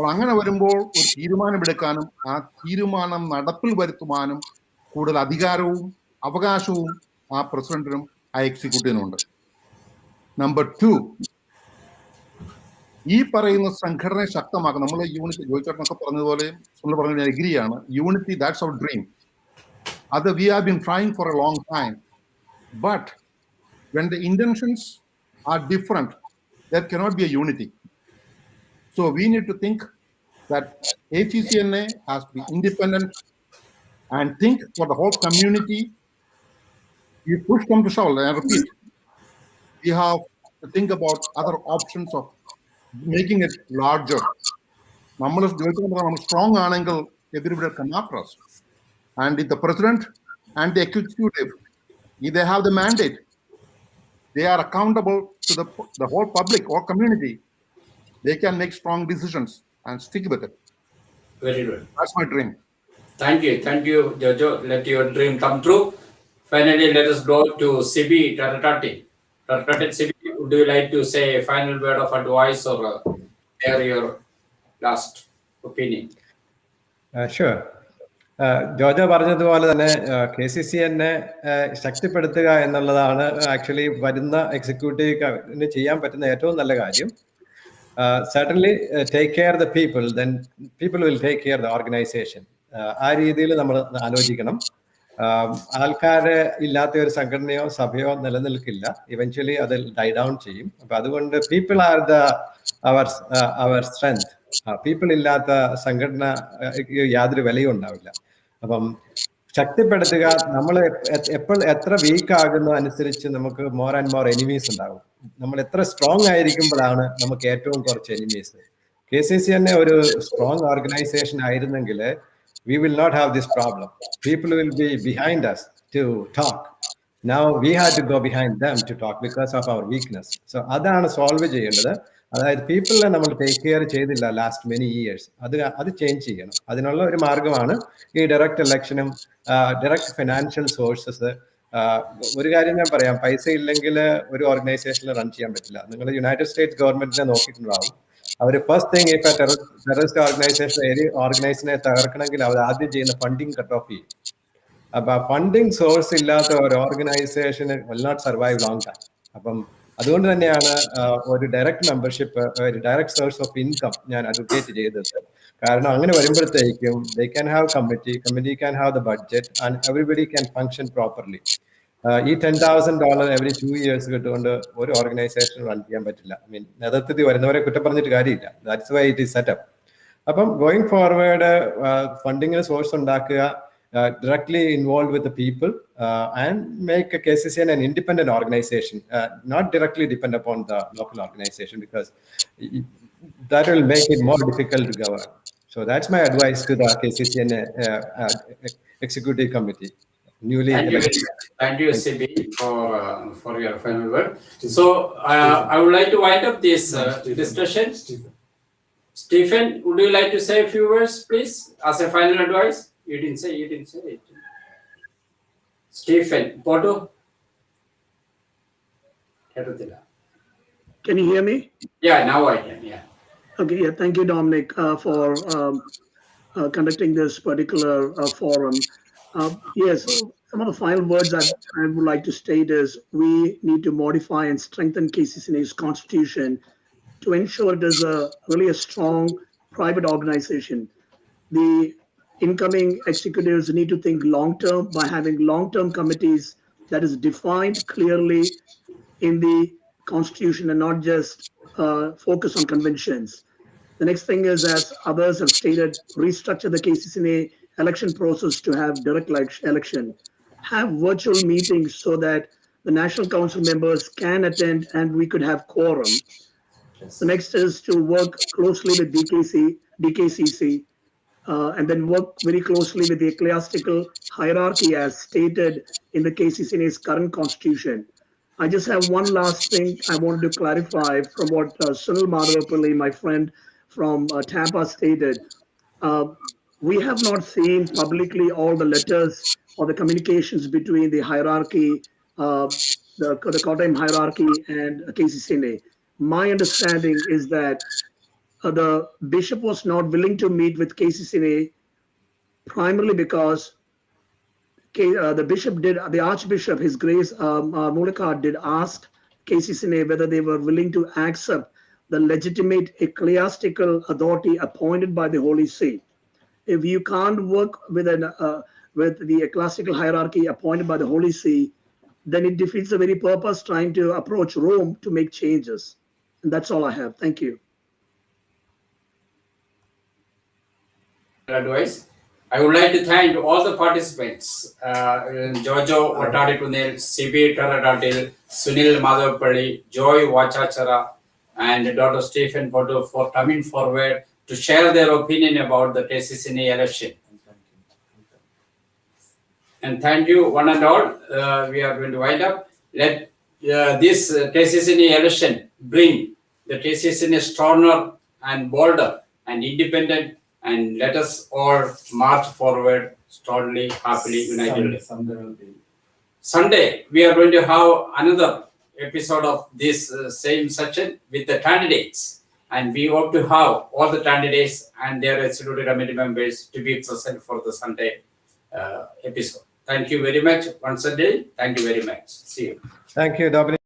അങ്ങനെ വരുമ്പോൾ ഒരു തീരുമാനമെടുക്കാനും ആ തീരുമാനം നടപ്പിൽ വരുത്തുവാനും കൂടുതൽ അധികാരവും അവകാശവും ആ പ്രസിഡന്റിനും ആ എക്സിക്യൂട്ടീവിനും ഉണ്ട്. നമ്പർ 2, ഈ പറയുന്ന സംഘടനയെ ശക്തമാക്കുക. നമ്മൾ യൂണിറ്റി ജോയിച്ചേട്ടനൊക്കെ പറഞ്ഞതുപോലെ നമ്മൾ പറഞ്ഞ എഗ്രിയാണ്. Unity, that's our dream. അത് we have been trying for a long time. But when the intentions are different, there cannot be a unity. So we need to think that KCCNA has to be independent and think for the whole community. You push them to shove, and I repeat, we have to think about other options of making it larger. നമ്മൾ strong ആണെങ്കിൽ everybody can after us. And if the president and the executive, if they have the mandate, they are accountable to the whole public or community. they can make strong decisions and stick with it. Very good. That's my dream. Thank you, Jojo. Let your dream come true. Finally, let us go to Sibi Taratati. Taratati, Sibi, would you like to say a final word of advice or share your last opinion? Sure. Jojo പറഞ്ഞതുപോലെ തന്നെ KCCനെ ശക്തിപ്പെടുത്തുക എന്നുള്ളതാണ് actually വരുന്ന എക്സിക്യൂട്ടീവിന് ചെയ്യാൻ പറ്റുന്ന ഏറ്റവും നല്ല കാര്യം. Certainly take care of the people, then people will take care of the organization. ആ രീതിയിൽ നമ്മൾ ആലോചിക്കണം. ആൾക്കാരെ ഇല്ലാത്ത ഒരു സംഘടനയോ സഭയോ നിലനിൽക്കില്ല. ഇവൻച്വലി അത് ഡൈ ഡൗൺ ചെയ്യും. അപ്പൊ അതുകൊണ്ട് people are our strength. People ഇല്ലാത്ത സംഘടന യാതൊരു വിലയും ഉണ്ടാവില്ല. അപ്പം ശക്തിപ്പെടുത്തുക. നമ്മൾ എത്ര വീക്ക് ആകുന്ന അനുസരിച്ച് നമുക്ക് മോർ ആൻഡ് മോർ എനിമീസ് ഉണ്ടാകും. നമ്മൾ എത്ര സ്ട്രോങ് ആയിരിക്കുമ്പോഴാണ് നമുക്ക് ഏറ്റവും കുറച്ച് എനിമീസ്. KCC തന്നെ ഒരു സ്ട്രോങ് ഓർഗനൈസേഷൻ ആയിരുന്നെങ്കിൽ we will not have this problem. People will be behind us to talk. Now we had to go behind them to talk because of our weakness. So അതാണ് solve ചെയ്യേണ്ടത്. അതായത് പീപ്പിളിനെ നമ്മൾ take care ചെയ്തില്ല last many years. അത് change ചെയ്യണം. അതിനുള്ള ഒരു മാർഗമാണ് ഈ ഡയറക്റ്റ് ഇലക്ഷനും ഡയറക്റ്റ് ഫിനാൻഷ്യൽ സോഴ്സസ്. ഒരു കാര്യം ഞാൻ പറയാം, പൈസ ഇല്ലെങ്കിൽ ഒരു ഓർഗനൈസേഷനിൽ റൺ ചെയ്യാൻ പറ്റില്ല. നിങ്ങൾ യുണൈറ്റഡ് സ്റ്റേറ്റ്സ് ഗവൺമെന്റിനെ നോക്കിയിട്ടുണ്ടാവും. അവർ first thing if terrorist organisation ഓർഗനൈസിനെ തകർക്കണമെങ്കിൽ അവർ ആദ്യം ചെയ്യുന്ന ഫണ്ടിങ് കട്ട് ഓഫ് ചെയ്യും. അപ്പൊ ഫണ്ടിങ് സോഴ്സ് ഇല്ലാത്ത ഒരു ഓർഗനൈസേഷന് will not survive long time. അപ്പം അതുകൊണ്ട് തന്നെയാണ് ഒരു ഡയറക്റ്റ് മെമ്പർഷിപ്പ്, ഒരു ഡയറക്റ്റ് സോഴ്സ് ഓഫ് ഇൻകം ഞാൻ അഡ്വക്കേറ്റ് ചെയ്തത്. കാരണം അങ്ങനെ വരുമ്പോഴത്തേക്കും they can have committee can have the budget and everybody can function properly. ഈ $10,000 എവറി 2 years കിട്ടുകൊണ്ട് ഒരു ഓർഗനൈസേഷൻ റൺ ചെയ്യാൻ പറ്റില്ല. ഐ മീൻ നേതൃത്വത്തിൽ വരുന്നവരെ കുറ്റം പറഞ്ഞിട്ട് കാര്യമില്ല. That's why it is setup. അപ്പം ഗോയിങ് ഫോർവേഡ് ഫണ്ടിങ്ങിന് സോഴ്സ് ഉണ്ടാക്കുക, directly involved with the people, and make a KCC an independent organization, not directly depend upon the local organization, because that will make it more difficult to govern. So that's my advice to the KCC executive committee. Newly elected. Thank you, CB, for your final word. So I would like to wind up this discussion. Stephen, would you like to say a few words, please, as a final advice? You didn't say it. Stephen, Poto? Can you hear me? Yeah, now I can, yeah. Okay, yeah, thank you, Dominic, for conducting this particular forum. Yes, some of the final words that I would like to state is we need to modify and strengthen KCC's constitution to ensure it is really a strong private organization. The incoming executives need to think long-term by having long-term committees that is defined clearly in the constitution and not just focus on conventions. The next thing is, as others have stated, restructure the KCCA election process to have direct election, have virtual meetings so that the National Council members can attend and we could have quorum. Yes. The next is to work closely with DKCC, and then work very closely with the ecclesiastical hierarchy as stated in the KCCA's current constitution. I just have one last thing I wanted to clarify from what Sunil Madhavapalli, my friend from Tampa, stated. We have not seen publicly all the letters or the communications between the hierarchy, the Kottayam hierarchy and KCCA. My understanding is that the bishop was not willing to meet with KCCA primarily because the Archbishop, His Grace Mulikar, did ask KCCA whether they were willing to accept the legitimate ecclesiastical authority appointed by the Holy See. If you can't work with the ecclesiastical hierarchy appointed by the Holy See, then it defeats the very purpose trying to approach Rome to make changes. And that's all I have. Thank you. Advice. I would like to thank all the participants, Jojo Vatadikunil, CB Taradadil, Sunil Madhavapalli, Joy Vachachara, and Dr. Stephen Poto for coming forward to share their opinion about the KCCA election. And thank you, one and all. We are going to wind up. Let this KCCA election bring the KCSN is stronger and bolder and independent, and let us all march forward strongly, happily, unitedly. Sunday, we are going to have another episode of this same session with the candidates, and we hope to have all the candidates and their executive committee members to be present for the Sunday episode. Thank you very much once again. Thank you very much. See you. Thank you, Dominic.